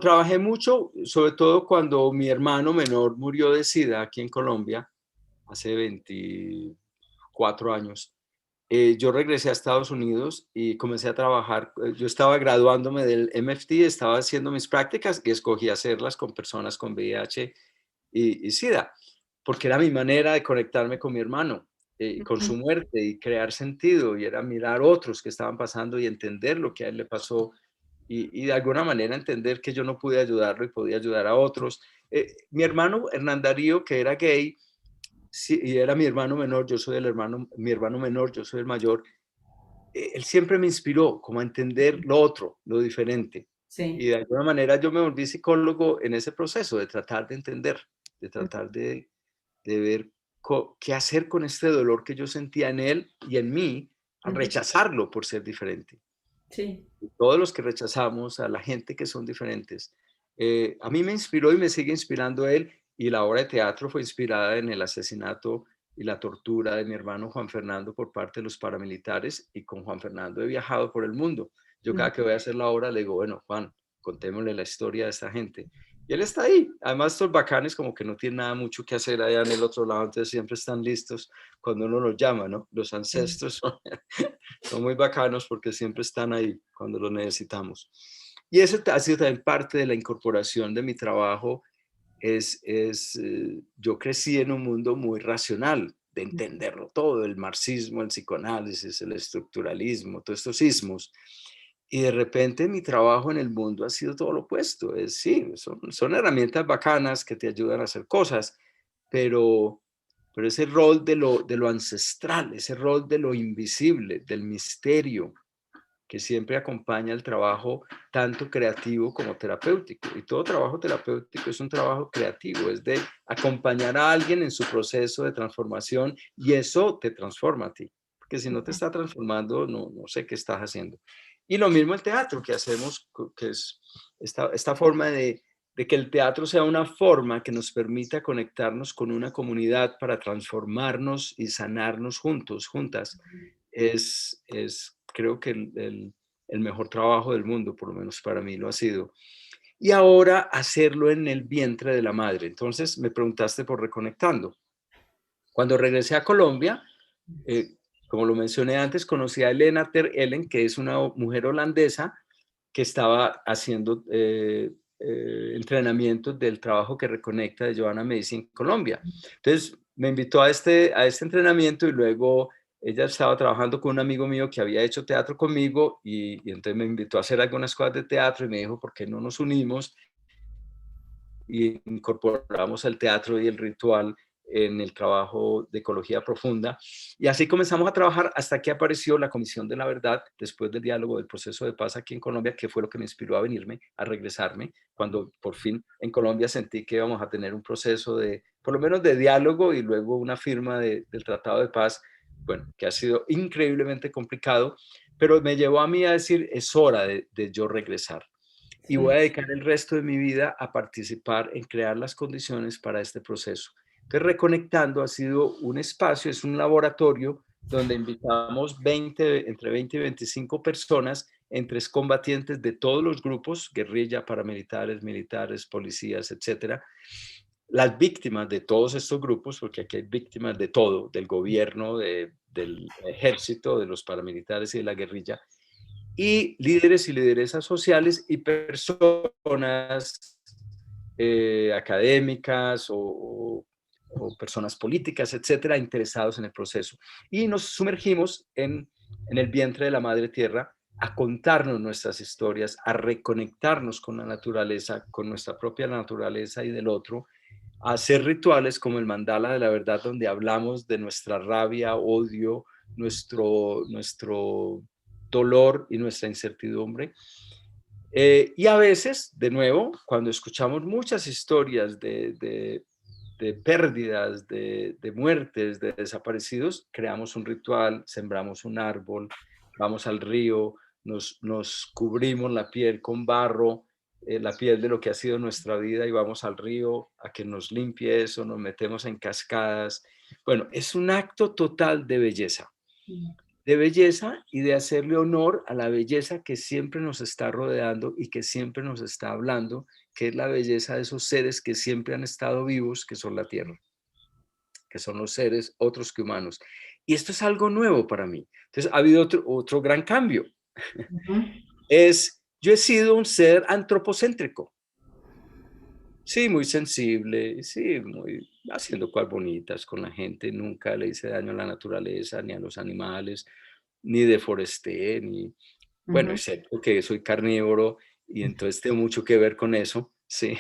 Trabajé mucho, sobre todo cuando mi hermano menor murió de SIDA aquí en Colombia, hace 24 años. Yo regresé a Estados Unidos y comencé a trabajar. Yo estaba graduándome del MFT, estaba haciendo mis prácticas y escogí hacerlas con personas con VIH y SIDA, porque era mi manera de conectarme con mi hermano, con su muerte y crear sentido, y era mirar otros que estaban pasando y entender lo que a él le pasó, y de alguna manera entender que yo no pude ayudarlo y podía ayudar a otros. Mi hermano Hernán Darío, que era gay, sí, y era mi hermano menor, yo soy mi hermano menor, yo soy el mayor, él siempre me inspiró como a entender lo otro, lo diferente. Y Sí. de alguna manera yo me volví psicólogo en ese proceso de tratar de entender, de tratar de ver qué hacer con este dolor que yo sentía en él y en mí, al rechazarlo por ser diferente. Sí. Y todos los que rechazamos a la gente que son diferentes. A mí me inspiró y me sigue inspirando él, y la obra de teatro fue inspirada en el asesinato y la tortura de mi hermano Juan Fernando por parte de los paramilitares, y con Juan Fernando he viajado por el mundo. Yo cada que voy a hacer la obra le digo, bueno, Juan, contémosle la historia de esta gente. Y él está ahí. Además, estos bacanes como que no tienen nada mucho que hacer allá en el otro lado, entonces siempre están listos cuando uno los llama, ¿no? Los ancestros son muy bacanos porque siempre están ahí cuando los necesitamos. Y eso ha sido también parte de la incorporación de mi trabajo. Yo crecí en un mundo muy racional, de entenderlo todo, el marxismo, el psicoanálisis, el estructuralismo, todos estos ismos. Y de repente mi trabajo en el mundo ha sido todo lo opuesto. Sí, son herramientas bacanas que te ayudan a hacer cosas, pero ese rol de lo ancestral, ese rol de lo invisible, del misterio, que siempre acompaña el trabajo tanto creativo como terapéutico. Y todo trabajo terapéutico es un trabajo creativo, es de acompañar a alguien en su proceso de transformación, y eso te transforma a ti. Porque si no te está transformando, no sé qué estás haciendo. Y lo mismo el teatro que hacemos, que es esta forma de que el teatro sea una forma que nos permita conectarnos con una comunidad para transformarnos y sanarnos juntos, juntas, es creo que el mejor trabajo del mundo, por lo menos para mí lo ha sido. y ahora hacerlo en el vientre de la madre. Entonces me preguntaste por Reconectando. Cuando regresé a Colombia, como lo mencioné antes, conocí a Elena Ter Ellen, que es una mujer holandesa que estaba haciendo entrenamientos del trabajo que reconecta de Joanna Macy en Colombia. Entonces me invitó a este entrenamiento y luego ella estaba trabajando con un amigo mío que había hecho teatro conmigo y entonces me invitó a hacer algunas cosas de teatro y me dijo, ¿por qué no nos unimos y incorporamos el teatro y el ritual en el trabajo de ecología profunda? Y así comenzamos a trabajar hasta que apareció la Comisión de la Verdad, después del diálogo del proceso de paz aquí en Colombia, que fue lo que me inspiró a venirme, a regresarme, cuando por fin en Colombia sentí que íbamos a tener un proceso de, por lo menos de diálogo y luego una firma del Tratado de Paz, bueno, que ha sido increíblemente complicado, pero me llevó a mí a decir, es hora de yo regresar. Y voy a dedicar el resto de mi vida a participar en crear las condiciones para este proceso. Entonces, Reconectando ha sido un espacio, es un laboratorio donde invitamos entre 20 y 25 personas, entre combatientes de todos los grupos, guerrilla, paramilitares, militares, policías, etcétera. Las víctimas de todos estos grupos, porque aquí hay víctimas de todo, del gobierno, del ejército, de los paramilitares y de la guerrilla, y líderes y lideresas sociales y personas académicas o personas políticas, etcétera, interesados en el proceso. Y nos sumergimos en el vientre de la Madre Tierra a contarnos nuestras historias, a reconectarnos con la naturaleza, con nuestra propia naturaleza y del otro, a hacer rituales como el Mandala de la Verdad, donde hablamos de nuestra rabia, odio, nuestro dolor y nuestra incertidumbre. Y a veces, de nuevo, cuando escuchamos muchas historias de pérdidas, de muertes, de desaparecidos, creamos un ritual, sembramos un árbol, vamos al río, nos cubrimos la piel con barro, la piel de lo que ha sido nuestra vida, y vamos al río a que nos limpie eso, nos metemos en cascadas. Bueno, es un acto total de belleza y de hacerle honor a la belleza que siempre nos está rodeando y que siempre nos está hablando, que es la belleza de esos seres que siempre han estado vivos, que son la tierra, que son los seres otros que humanos. Y esto es algo nuevo para mí. Entonces ha habido otro gran cambio. Yo he sido un ser antropocéntrico. Sí, muy sensible, sí, muy haciendo cosas bonitas con la gente, nunca le hice daño a la naturaleza, ni a los animales, ni deforesté, ni, bueno, excepto que soy carnívoro y entonces tengo mucho que ver con eso, sí,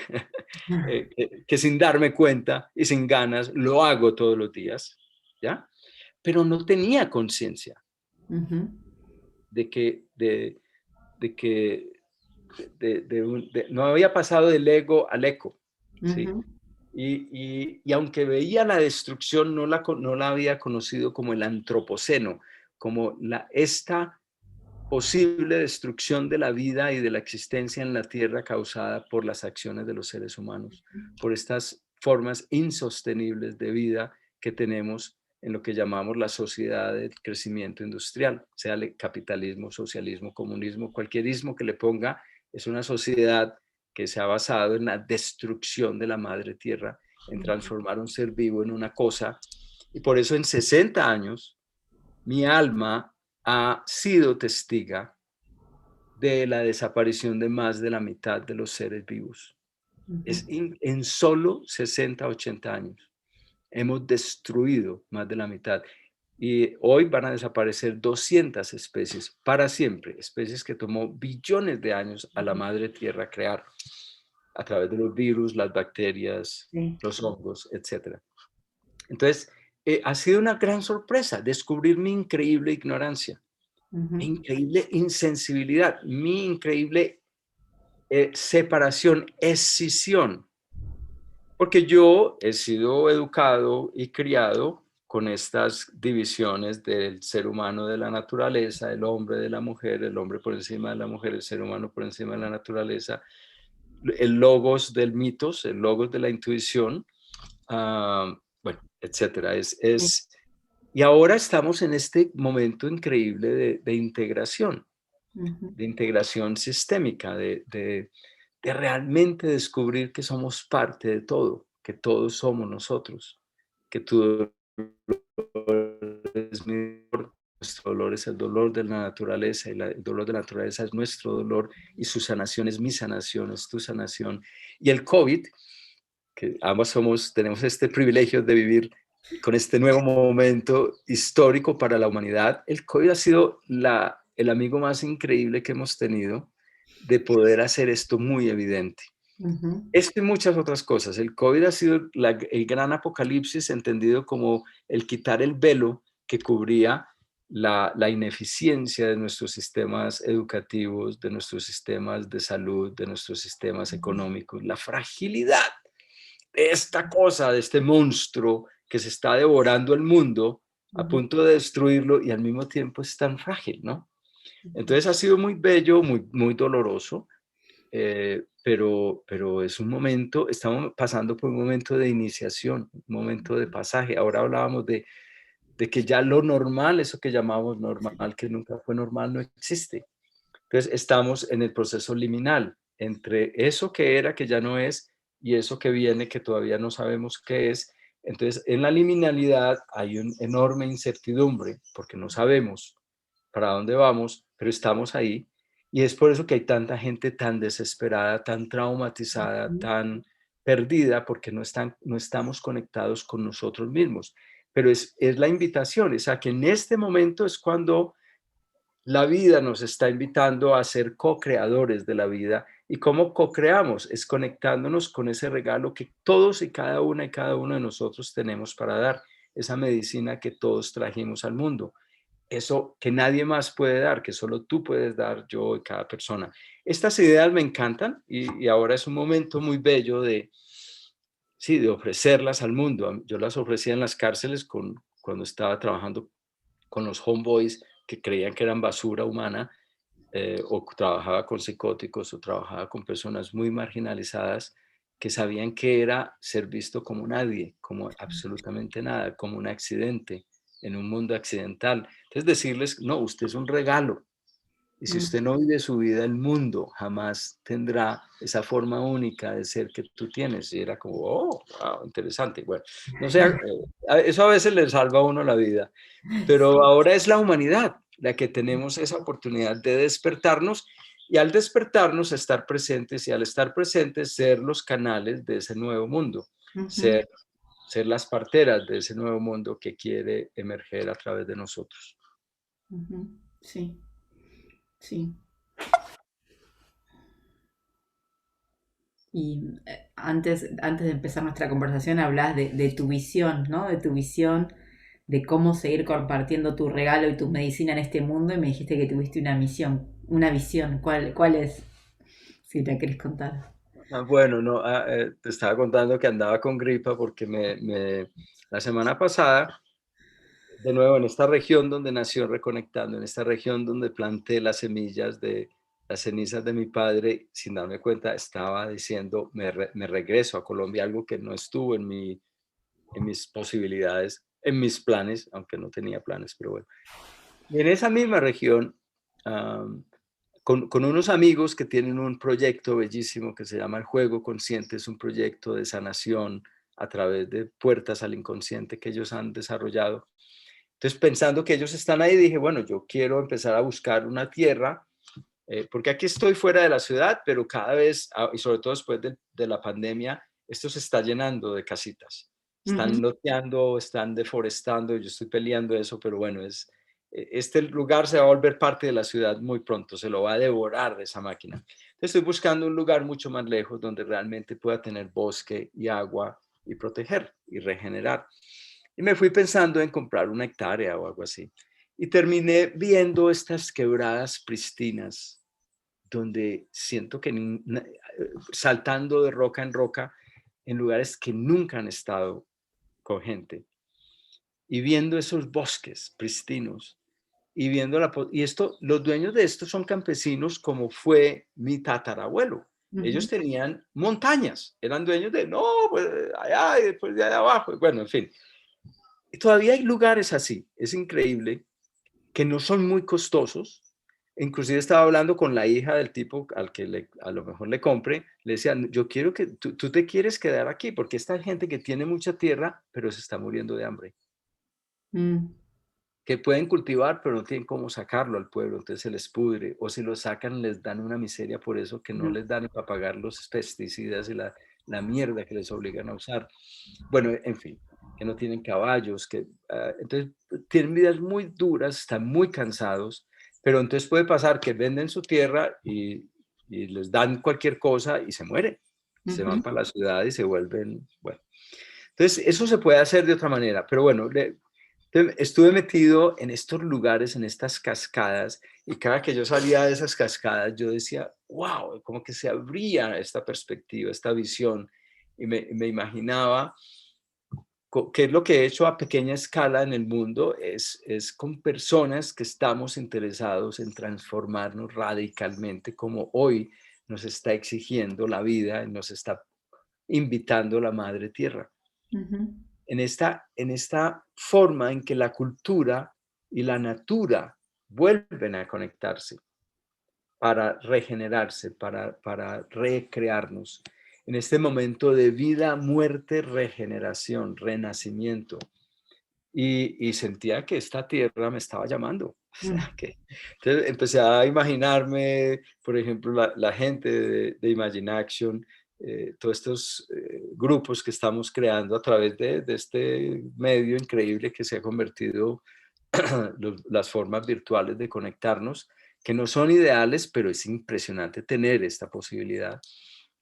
que sin darme cuenta y sin ganas lo hago todos los días, ¿ya? Pero no tenía conciencia de que no había pasado del ego al eco, ¿sí? Y aunque veía la destrucción, no la había conocido como el antropoceno, como esta posible destrucción de la vida y de la existencia en la Tierra causada por las acciones de los seres humanos, por estas formas insostenibles de vida que tenemos en lo que llamamos la sociedad del crecimiento industrial, sea el capitalismo, socialismo, comunismo, cualquier ismo que le ponga, es una sociedad que se ha basado en la destrucción de la madre tierra, en transformar un ser vivo en una cosa. Y por eso en 60 años, mi alma ha sido testiga de la desaparición de más de la mitad de los seres vivos. En solo 60, 80 años. Hemos destruido más de la mitad. Y hoy van a desaparecer 200 especies para siempre, especies que tomó billones de años a la madre tierra crear a través de los virus, las bacterias, los hongos, etc. Entonces, ha sido una gran sorpresa descubrir mi increíble ignorancia, mi increíble insensibilidad, mi increíble separación, escisión. Porque yo he sido educado y criado con estas divisiones del ser humano de la naturaleza, el hombre de la mujer, el hombre por encima de la mujer, el ser humano por encima de la naturaleza, el logos del mitos, el logos de la intuición, bueno, etcétera. Y ahora estamos en este momento increíble de integración, de integración sistémica, de de realmente descubrir que somos parte de todo, que todos somos nosotros, que tu dolor es mi dolor, nuestro dolor es el dolor de la naturaleza y el dolor de la naturaleza es nuestro dolor y su sanación es mi sanación, es tu sanación. Y el COVID, que ambos tenemos este privilegio de vivir con este nuevo momento histórico para la humanidad, el COVID ha sido el amigo más increíble que hemos tenido de poder hacer esto muy evidente. Esto y muchas otras cosas. El COVID ha sido el gran apocalipsis entendido como el quitar el velo que cubría la ineficiencia de nuestros sistemas educativos, de nuestros sistemas de salud, de nuestros sistemas económicos, la fragilidad de esta cosa, de este monstruo que se está devorando el mundo a punto de destruirlo y al mismo tiempo es tan frágil, ¿no? Entonces ha sido muy bello, muy, muy doloroso, pero es un momento, estamos pasando por un momento de iniciación, un momento de pasaje. Ahora hablábamos de que ya lo normal, eso que llamamos normal, que nunca fue normal, no existe. Entonces estamos en el proceso liminal entre eso que era, que ya no es, y eso que viene, que todavía no sabemos qué es. Entonces en la liminalidad hay una enorme incertidumbre, porque no sabemos para dónde vamos, pero estamos ahí. Y es por eso que hay tanta gente tan desesperada, tan traumatizada, tan perdida, porque no estamos conectados con nosotros mismos. Pero es la invitación, es a que en este momento es cuando la vida nos está invitando a ser co-creadores de la vida. ¿Y cómo co-creamos? Es conectándonos con ese regalo que todos y cada una y cada uno de nosotros tenemos para dar, esa medicina que todos trajimos al mundo. Eso que nadie más puede dar, que solo tú puedes dar, yo y cada persona. Estas ideas me encantan y ahora es un momento muy bello de ofrecerlas al mundo. Yo las ofrecía en las cárceles cuando estaba trabajando con los homeboys que creían que eran basura humana, o trabajaba con psicóticos o trabajaba con personas muy marginalizadas que sabían que era ser visto como nadie, como absolutamente nada, como un accidente en un mundo accidental. Entonces decirles, no, usted es un regalo. Y si usted no vive su vida, el mundo jamás tendrá esa forma única de ser que tú tienes. Y era como, oh, wow, interesante. Bueno, no sé, eso a veces le salva a uno la vida. Pero ahora es la humanidad la que tenemos esa oportunidad de despertarnos y al despertarnos estar presentes y al estar presentes ser los canales de ese nuevo mundo, ser las parteras de ese nuevo mundo que quiere emerger a través de nosotros. Sí, sí. Y antes de empezar nuestra conversación hablabas de tu visión, ¿no? De tu visión, de cómo seguir compartiendo tu regalo y tu medicina en este mundo y me dijiste que tuviste una visión. ¿Cuál es? Si te querés contar. Bueno, no, te estaba contando que andaba con gripa porque la semana pasada, de nuevo en esta región donde nació Reconectando, en esta región donde planté las semillas de las cenizas de mi padre, sin darme cuenta, estaba diciendo, me regreso a Colombia, algo que no estuvo en mis posibilidades, en mis planes, aunque no tenía planes, pero bueno. Y en esa misma región, con unos amigos que tienen un proyecto bellísimo que se llama El Juego Consciente, es un proyecto de sanación a través de puertas al inconsciente que ellos han desarrollado. Entonces, pensando que ellos están ahí, dije, bueno, yo quiero empezar a buscar una tierra, porque aquí estoy fuera de la ciudad, pero cada vez, y sobre todo después de la pandemia, esto se está llenando de casitas. Están loteando, están deforestando, yo estoy peleando eso, pero bueno, este lugar se va a volver parte de la ciudad muy pronto, se lo va a devorar esa máquina. Entonces estoy buscando un lugar mucho más lejos donde realmente pueda tener bosque y agua y proteger y regenerar. Y me fui pensando en comprar una hectárea o algo así. Y terminé viendo estas quebradas pristinas, donde siento que saltando de roca en roca en lugares que nunca han estado con gente. Y viendo esos bosques pristinos y viendo los dueños de esto son campesinos como fue mi tatarabuelo. Ellos tenían montañas, eran dueños de, no, pues allá y después de allá abajo. Bueno, en fin. Y todavía hay lugares así, es increíble, que no son muy costosos, inclusive estaba hablando con la hija del tipo al que a lo mejor le compre, le decía, yo quiero que tú te quieres quedar aquí, porque esta gente que tiene mucha tierra, pero se está muriendo de hambre, Mm, que pueden cultivar, pero no tienen cómo sacarlo al pueblo, entonces se les pudre, o si lo sacan les dan una miseria por eso que no mm, les dan ni para pagar los pesticidas y la mierda que les obligan a usar. Bueno, en fin, que no tienen caballos, entonces tienen vidas muy duras, están muy cansados, pero entonces puede pasar que venden su tierra y les dan cualquier cosa y se mueren, se van ujú. para la ciudad y se vuelven, bueno. Entonces, eso se puede hacer de otra manera, pero bueno, estuve metido en estos lugares, en estas cascadas, y cada que yo salía de esas cascadas, yo decía, wow, como que se abría esta perspectiva, esta visión, y me imaginaba qué es lo que he hecho a pequeña escala en el mundo, es con personas que estamos interesados en transformarnos radicalmente, como hoy nos está exigiendo la vida, nos está invitando la Madre Tierra Ujú, en esta forma en que la cultura y la natura vuelven a conectarse para regenerarse, para recrearnos. En este momento de vida, muerte, regeneración, renacimiento. Y sentía que esta tierra me estaba llamando. O mm, sea, entonces empecé a imaginarme, por ejemplo, la gente de Imagine Action, todos estos grupos que estamos creando a través de este medio increíble que se ha convertido las formas virtuales de conectarnos, que no son ideales, pero es impresionante tener esta posibilidad.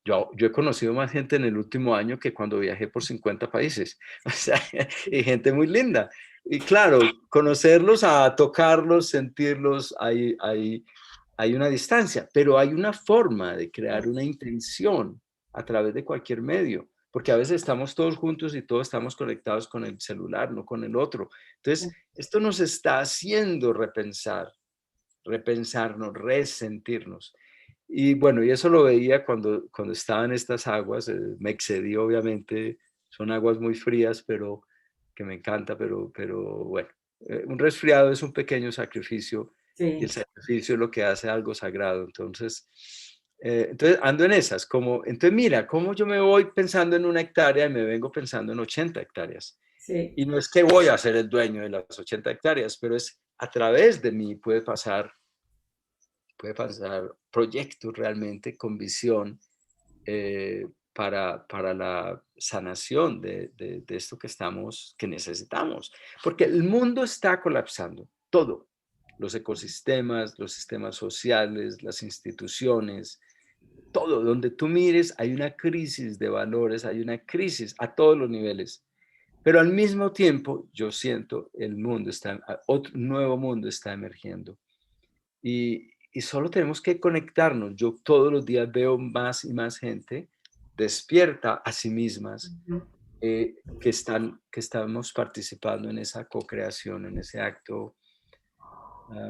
Yo he conocido más gente en el último año que cuando viajé por 50 países, o sea, y gente muy linda. Y claro, conocerlos, a tocarlos, sentirlos, hay una distancia, pero hay una forma de crear una intención a través de cualquier medio, porque a veces estamos todos juntos y todos estamos conectados con el celular, no con el otro. Entonces, esto nos está haciendo repensarnos, resentirnos. Y bueno, y eso lo veía cuando estaba en estas aguas, me excedí obviamente, son aguas muy frías, pero que me encanta, pero bueno, un resfriado es un pequeño sacrificio y el sí. sacrificio es lo que hace algo sagrado. Entonces ando en esas, entonces mira, cómo yo me voy pensando en 1 hectárea y me vengo pensando en 80 hectáreas. Sí. Y no es que voy a ser el dueño de las 80 hectáreas, pero es a través de mí puede pasar proyectos realmente con visión para la sanación de esto que necesitamos. Porque el mundo está colapsando, todo. Los ecosistemas, los sistemas sociales, las instituciones, todo. Donde tú mires hay una crisis de valores, hay una crisis a todos los niveles. Pero al mismo tiempo, yo siento otro nuevo mundo está emergiendo. Y solo tenemos que conectarnos. Yo todos los días veo más y más gente despierta a sí mismas Ujú. que estamos participando en esa co-creación, en ese acto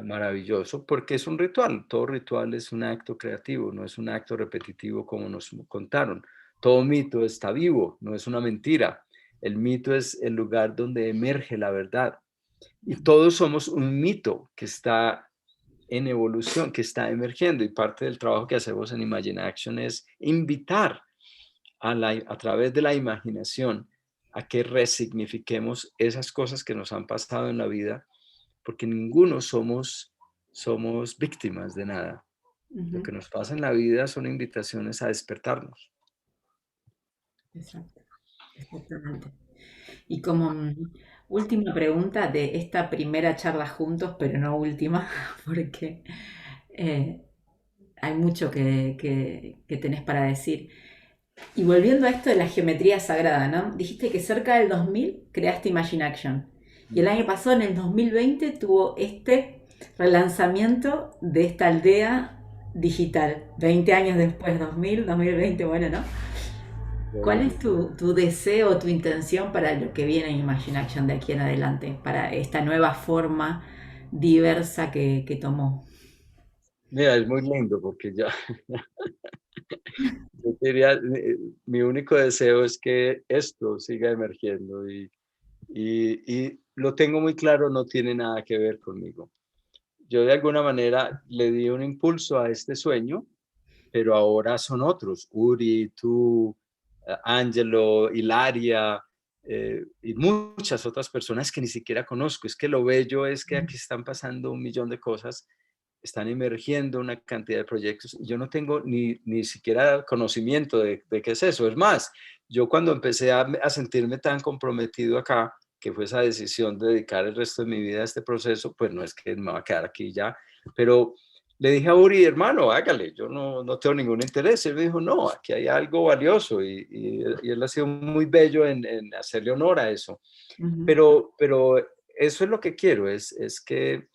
maravilloso, porque es un ritual. Todo ritual es un acto creativo, no es un acto repetitivo como nos contaron. Todo mito está vivo, no es una mentira. El mito es el lugar donde emerge la verdad. Y todos somos un mito que está en evolución, que está emergiendo, y parte del trabajo que hacemos en Imagine Action es invitar a través de la imaginación a que resignifiquemos esas cosas que nos han pasado en la vida, porque ninguno somos víctimas de nada. Lo que Ujú, nos pasa en la vida son invitaciones a despertarnos. exacto, exactamente. Y como última pregunta de esta primera charla juntos, pero no última, porque eh, hay mucho que tenés para decir. Y volviendo a esto de la geometría sagrada, ¿no? Dijiste que cerca del 2000 creaste Imagine Action. Y el año pasado, en el 2020, tuvo este relanzamiento de esta aldea digital. 20 años después, 2000, 2020, bueno, ¿no? ¿Cuál es tu deseo, tu intención para lo que viene en Imagine Action de aquí en adelante? Para esta nueva forma diversa que tomó. Mira, es muy lindo porque ya, yo diría, mi único deseo es que esto siga emergiendo y lo tengo muy claro, no tiene nada que ver conmigo. yo de alguna manera le di un impulso a este sueño, pero ahora son otros, Uri, tú, Angelo, Hilaria, y muchas otras personas que ni siquiera conozco. Es que lo bello es que aquí están pasando un millón de cosas, están emergiendo una cantidad de proyectos y yo no tengo ni siquiera conocimiento de qué es eso. Es más, yo cuando empecé a sentirme tan comprometido acá, que fue esa decisión de dedicar el resto de mi vida a este proceso, pues no es que me va a quedar aquí ya, pero le dije a Uri, hermano, hágale, yo no tengo ningún interés. Él me dijo, no, aquí hay algo valioso y él ha sido muy bello en hacerle honor a eso. Ujú. Pero eso es lo que quiero, es que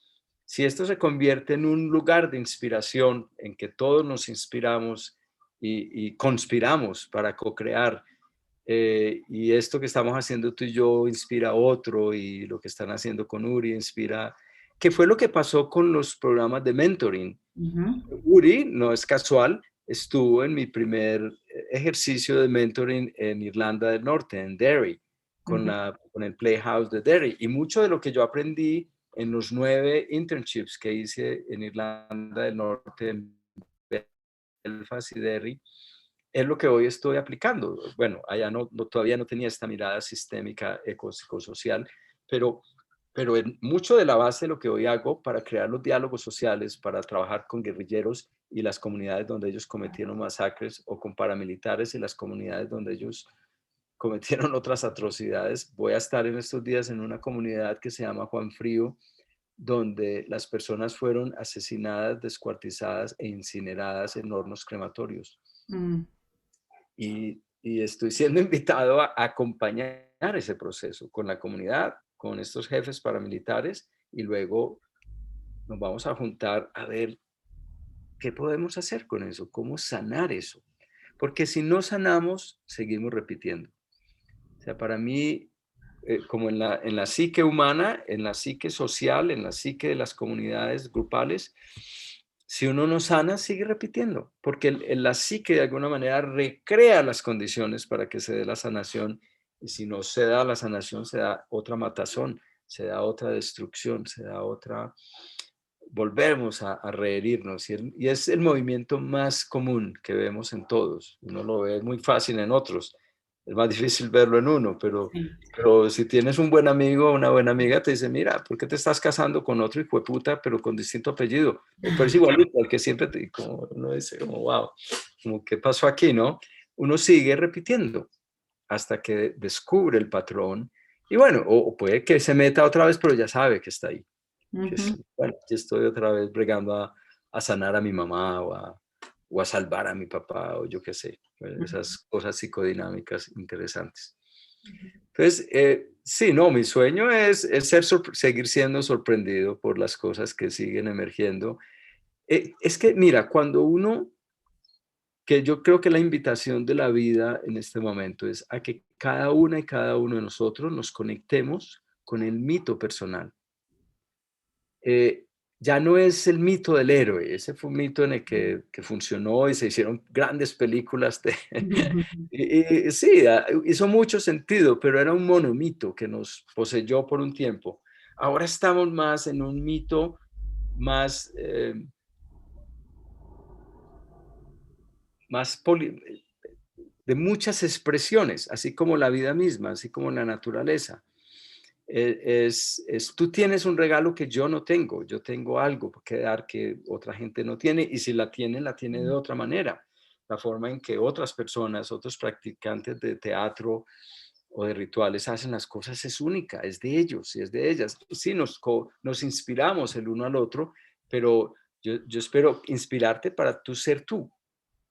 si esto se convierte en un lugar de inspiración, en que todos nos inspiramos y conspiramos para co-crear, y esto que estamos haciendo tú y yo inspira a otro, y lo que están haciendo con Uri inspira, que fue lo que pasó con los programas de mentoring. Ujú. Uri, no es casual, estuvo en mi primer ejercicio de mentoring en Irlanda del Norte, en Derry, Ujú. con el Playhouse de Derry. Y mucho de lo que yo aprendí en los 9 internships que hice en Irlanda del Norte, en Belfast y Derry, es lo que hoy estoy aplicando. Bueno, allá todavía no tenía esta mirada sistémica ecosocial, pero, pero en mucho de la base de lo que hoy hago para crear los diálogos sociales, para trabajar con guerrilleros y las comunidades donde ellos cometieron masacres, o con paramilitares y las comunidades donde ellos cometieron otras atrocidades. Voy a estar en estos días en una comunidad que se llama Juan Frío, donde las personas fueron asesinadas, descuartizadas e incineradas en hornos crematorios. Mm. Y estoy siendo invitado a acompañar ese proceso con la comunidad, con estos jefes paramilitares, y luego nos vamos a juntar a ver qué podemos hacer con eso, cómo sanar eso. Porque si no sanamos, seguimos repitiendo. O sea, para mí, como en la psique humana, en la psique social, en la psique de las comunidades grupales, si uno no sana, sigue repitiendo, porque la psique de alguna manera recrea las condiciones para que se dé la sanación, y si no se da la sanación, se da otra matazón, se da otra destrucción, se da otra, volvemos a reherirnos, y es el movimiento más común que vemos en todos. Uno lo ve muy fácil en otros, es más difícil verlo en uno, Sí. pero si tienes un buen amigo o una buena amiga, te dice, mira, ¿por qué te estás casando con otro hijo de puta, pero con distinto apellido? Pero es igualito al que siempre te, como uno dice, como, wow, como, ¿qué pasó aquí, no? Uno sigue repitiendo hasta que descubre el patrón, y bueno, o puede que se meta otra vez, pero ya sabe que está ahí. Que Ujú. bueno, aquí estoy otra vez bregando a sanar a mi mamá, o a salvar a mi papá, o yo qué sé, esas cosas psicodinámicas interesantes. Entonces, sí, no, mi sueño es seguir siendo sorprendido por las cosas que siguen emergiendo. Es que, mira, cuando uno, que yo creo que la invitación de la vida en este momento es a que cada una y cada uno de nosotros nos conectemos con el mito personal. eh, ya no es el mito del héroe, ese fue un mito en el que funcionó y se hicieron grandes películas. Y sí, hizo mucho sentido, pero era un monomito que nos poseyó por un tiempo. Ahora estamos más en un mito más, más de muchas expresiones, así como la vida misma, así como la naturaleza. Tú tienes un regalo que yo no tengo, yo tengo algo que dar que otra gente no tiene, y si la tiene de otra manera. La forma en que otras personas, otros practicantes de teatro o de rituales hacen las cosas es única, es de ellos y es de ellas. Sí, nos inspiramos el uno al otro, pero yo espero inspirarte para tú ser tú,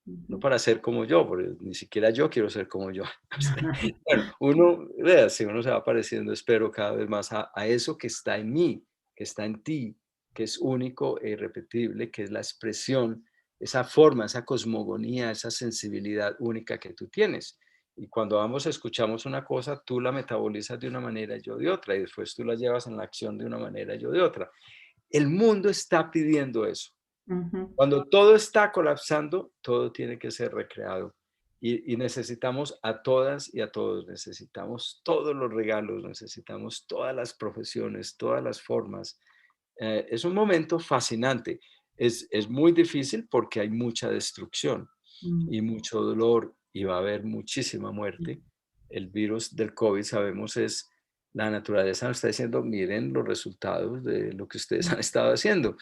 no para ser como yo, porque ni siquiera yo quiero ser como yo. Bueno, uno, vea, si uno se va pareciendo, espero cada vez más a eso que está en mí, que está en ti, que es único e irrepetible, que es la expresión, esa forma, esa cosmogonía, esa sensibilidad única que tú tienes. Y cuando ambos escuchamos una cosa, tú la metabolizas de una manera y yo de otra, y después tú la llevas en la acción de una manera y yo de otra. El mundo está pidiendo eso. Ujú. Cuando todo está colapsando, todo tiene que ser recreado. Y necesitamos a todas y a todos, necesitamos todos los regalos, necesitamos todas las profesiones, todas las formas, Es un momento fascinante. Es muy difícil porque hay mucha destrucción y mucho dolor y va a haber muchísima muerte. El virus del COVID, sabemos, es la naturaleza nos está diciendo, miren los resultados de lo que ustedes han estado haciendo.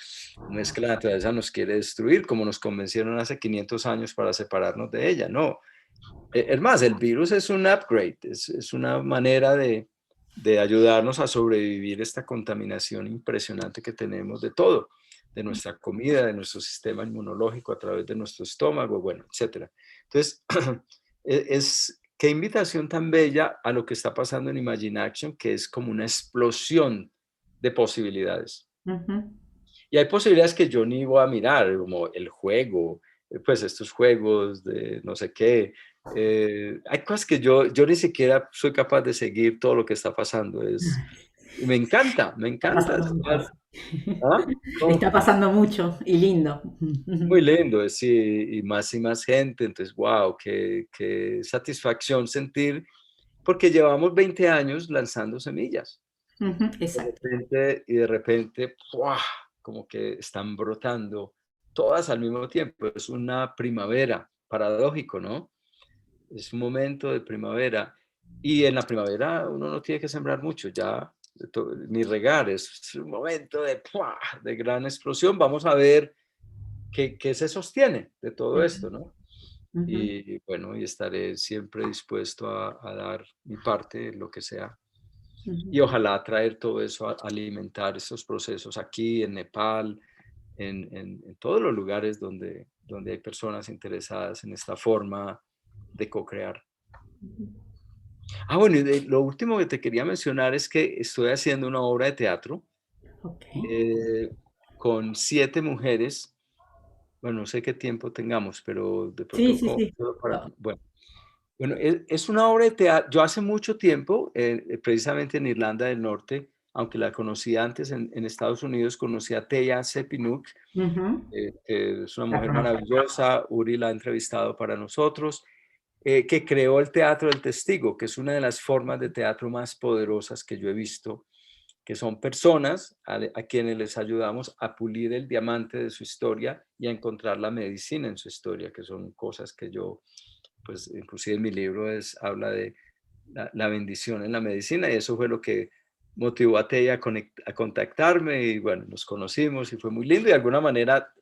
No es que la naturaleza nos quiere destruir, como nos convencieron hace 500 años para separarnos de ella, no. Es más, el virus es un upgrade, es una manera de ayudarnos a sobrevivir esta contaminación impresionante que tenemos de todo, de nuestra comida, de nuestro sistema inmunológico a través de nuestro estómago, bueno, etcétera. Entonces, qué invitación tan bella a lo que está pasando en Imagine Action, que es como una explosión de posibilidades. Y hay posibilidades que yo ni voy a mirar, como el juego, pues estos juegos de no sé qué. Hay cosas que yo ni siquiera soy capaz de seguir todo lo que está pasando. Y me encanta, me Está encanta. pasando mucho. ¿Ah? Está pasando mucho y lindo. Muy lindo, sí, y más gente. Entonces, wow, qué satisfacción sentir, porque llevamos 20 años lanzando semillas. Exacto. Y de repente, ¡pua!, como que están brotando todas al mismo tiempo. Es una primavera, paradójico, ¿no? Es un momento de primavera. Y en la primavera uno no tiene que sembrar mucho, ya ni regar, es un momento de, ¡pua!, de gran explosión. Vamos a ver qué se sostiene de todo esto, ¿no? Y bueno, y estaré siempre dispuesto a dar mi parte, lo que sea. Y ojalá traer todo eso a alimentar esos procesos aquí en Nepal, en todos los lugares donde hay personas interesadas en esta forma de co-crear. Bueno, y lo último que te quería mencionar es que estoy haciendo una obra de teatro con 7 mujeres. Bueno, no sé qué tiempo tengamos, pero de Sí, pronto, sí, sí. bueno, es una obra de teatro. Yo hace mucho tiempo, precisamente en Irlanda del Norte, aunque la conocí antes en Estados Unidos, conocí a Teya Sepinuk, que es una La mujer conozco. maravillosa. Uri la ha entrevistado para nosotros, que creó el Teatro del Testigo, que es una de las formas de teatro más poderosas que yo he visto, que son personas a quienes les ayudamos a pulir el diamante de su historia y a encontrar la medicina en su historia, que son cosas que yo, pues inclusive en mi libro habla de la bendición en la medicina, y eso fue lo que motivó a Teya a contactarme, y bueno, nos conocimos y fue muy lindo. Y de alguna manera,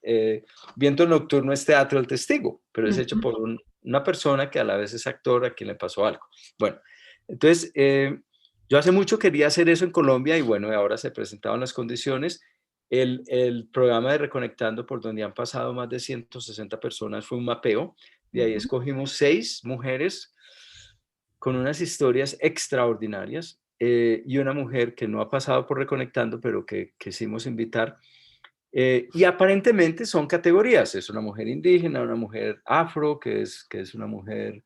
Viento Nocturno es Teatro del Testigo, pero es hecho por una persona que a la vez es actor, a quien le pasó algo. Bueno, entonces, yo hace mucho quería hacer eso en Colombia, y bueno, ahora se presentaban las condiciones. El programa de Reconectando, por donde han pasado más de 160 personas, fue un mapeo. De ahí escogimos 6 mujeres con unas historias extraordinarias, y una mujer que no ha pasado por Reconectando, pero que quisimos invitar. Y aparentemente son categorías. Es una mujer indígena, una mujer afro, que es una mujer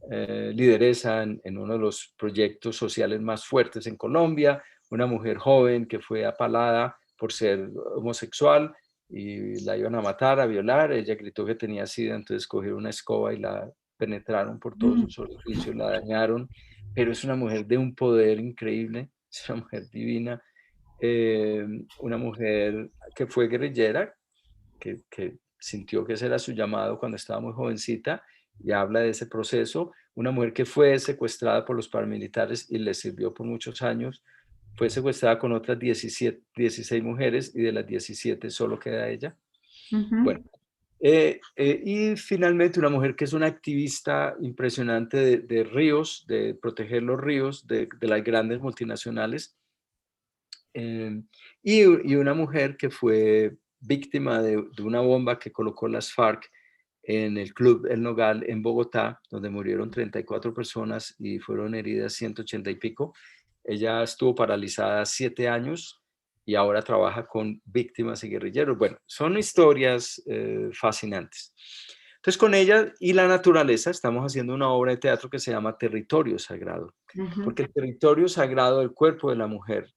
lideresa en uno de los proyectos sociales más fuertes en Colombia, una mujer joven que fue apalada por ser homosexual y la iban a matar, a violar. Ella gritó que tenía SIDA, entonces cogieron una escoba y la penetraron por todos sus orificios, la dañaron, pero es una mujer de un poder increíble, es una mujer divina, una mujer que fue guerrillera, que sintió que ese era su llamado cuando estaba muy jovencita, y habla de ese proceso. Una mujer que fue secuestrada por los paramilitares y le sirvió por muchos años, fue secuestrada con otras 16 mujeres, y de las 17 solo queda ella. Bueno, y finalmente una mujer que es una activista impresionante de ríos, de proteger los ríos de las grandes multinacionales, y una mujer que fue víctima de una bomba que colocó las FARC en el Club El Nogal en Bogotá, donde murieron 34 personas y fueron heridas 180 y pico. Ella estuvo paralizada 7 años y ahora trabaja con víctimas y guerrilleros. Bueno, son historias fascinantes. Entonces, con ella y la naturaleza estamos haciendo una obra de teatro que se llama Territorio Sagrado, porque el territorio sagrado del cuerpo de la mujer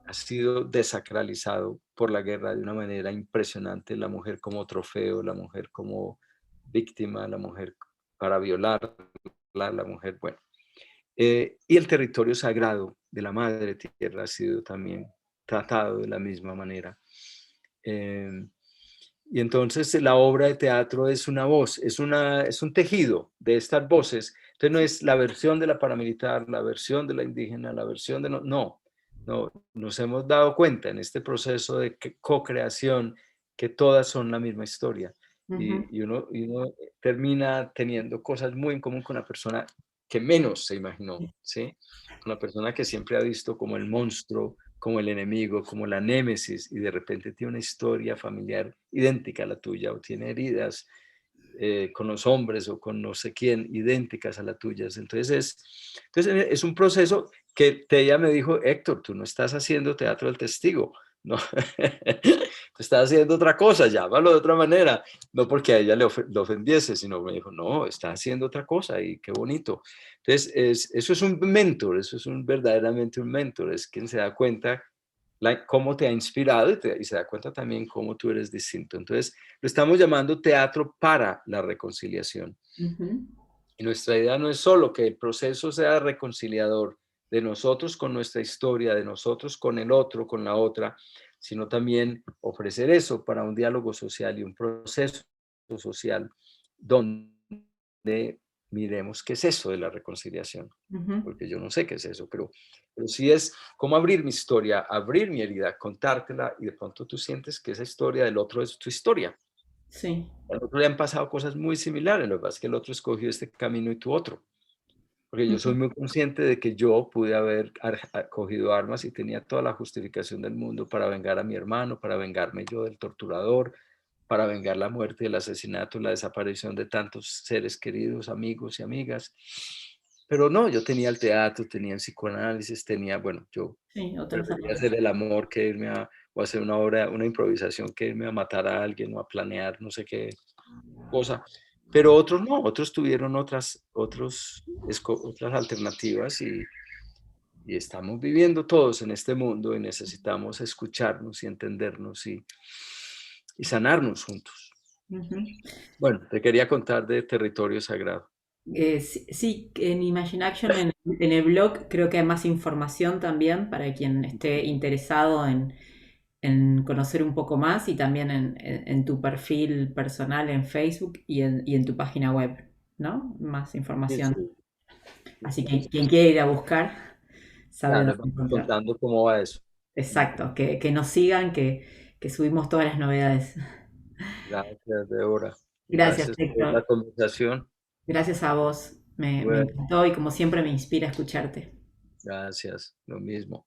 ha sido desacralizado por la guerra de una manera impresionante. La mujer como trofeo, la mujer como víctima, la mujer para violar, la mujer, bueno. Y el territorio sagrado de la madre tierra ha sido también tratado de la misma manera. Y entonces la obra de teatro es una voz, es un tejido de estas voces. Entonces no es la versión de la paramilitar, la versión de la indígena, la versión de... No, nos hemos dado cuenta en este proceso de co-creación que todas son la misma historia. Y uno termina teniendo cosas muy en común con la persona que menos se imaginó, ¿sí? Con la persona que siempre ha visto como el monstruo, como el enemigo, como la némesis, y de repente tiene una historia familiar idéntica a la tuya, o tiene heridas con los hombres o con no sé quién, idénticas a las tuyas. Entonces es un proceso que ella me dijo, Héctor, tú no estás haciendo teatro del testigo, no, tú estás haciendo otra cosa, llámalo de otra manera, no porque a ella le ofendiese, sino me dijo, no, estás haciendo otra cosa y qué bonito. Entonces, eso es un mentor, eso es verdaderamente un mentor, es quien se da cuenta cómo te ha inspirado y se da cuenta también cómo tú eres distinto. Entonces, lo estamos llamando teatro para la reconciliación. Y nuestra idea no es solo que el proceso sea reconciliador de nosotros con nuestra historia, de nosotros con el otro, con la otra, sino también ofrecer eso para un diálogo social y un proceso social donde miremos qué es eso de la reconciliación, porque yo no sé qué es eso, pero sí es como abrir mi historia, abrir mi herida, contártela, y de pronto tú sientes que esa historia del otro es tu historia. Sí. Al otro le han pasado cosas muy similares, lo que pasa es que el otro escogió este camino y tú otro. Porque yo soy muy consciente de que yo pude haber cogido armas y tenía toda la justificación del mundo para vengar a mi hermano, para vengarme yo del torturador, para vengar la muerte, el asesinato, la desaparición de tantos seres queridos, amigos y amigas. Pero no, yo tenía el teatro, tenía el psicoanálisis, tenía, bueno, yo prefería hacer el amor que irme o hacer una obra, una improvisación, que irme a matar a alguien o a planear no sé qué cosa. Pero otros no, otros tuvieron otras alternativas, y estamos viviendo todos en este mundo y necesitamos escucharnos y entendernos y sanarnos juntos. Bueno, te quería contar de Territorio Sagrado. Sí, en Imagine Action, en el blog, creo que hay más información también para quien esté interesado en conocer un poco más, y también en tu perfil personal en Facebook y en tu página web, ¿no? Más información. Sí. Así que quien quiera ir a buscar, sabe Ya, les dónde vamos encontrar. contando cómo va eso. Exacto, que nos sigan, que subimos todas las novedades. Gracias, Deborah. Gracias, Gracias por la Héctor. conversación. Gracias a vos. Me Bueno, encantó, y como siempre me inspira escucharte. gracias, lo mismo.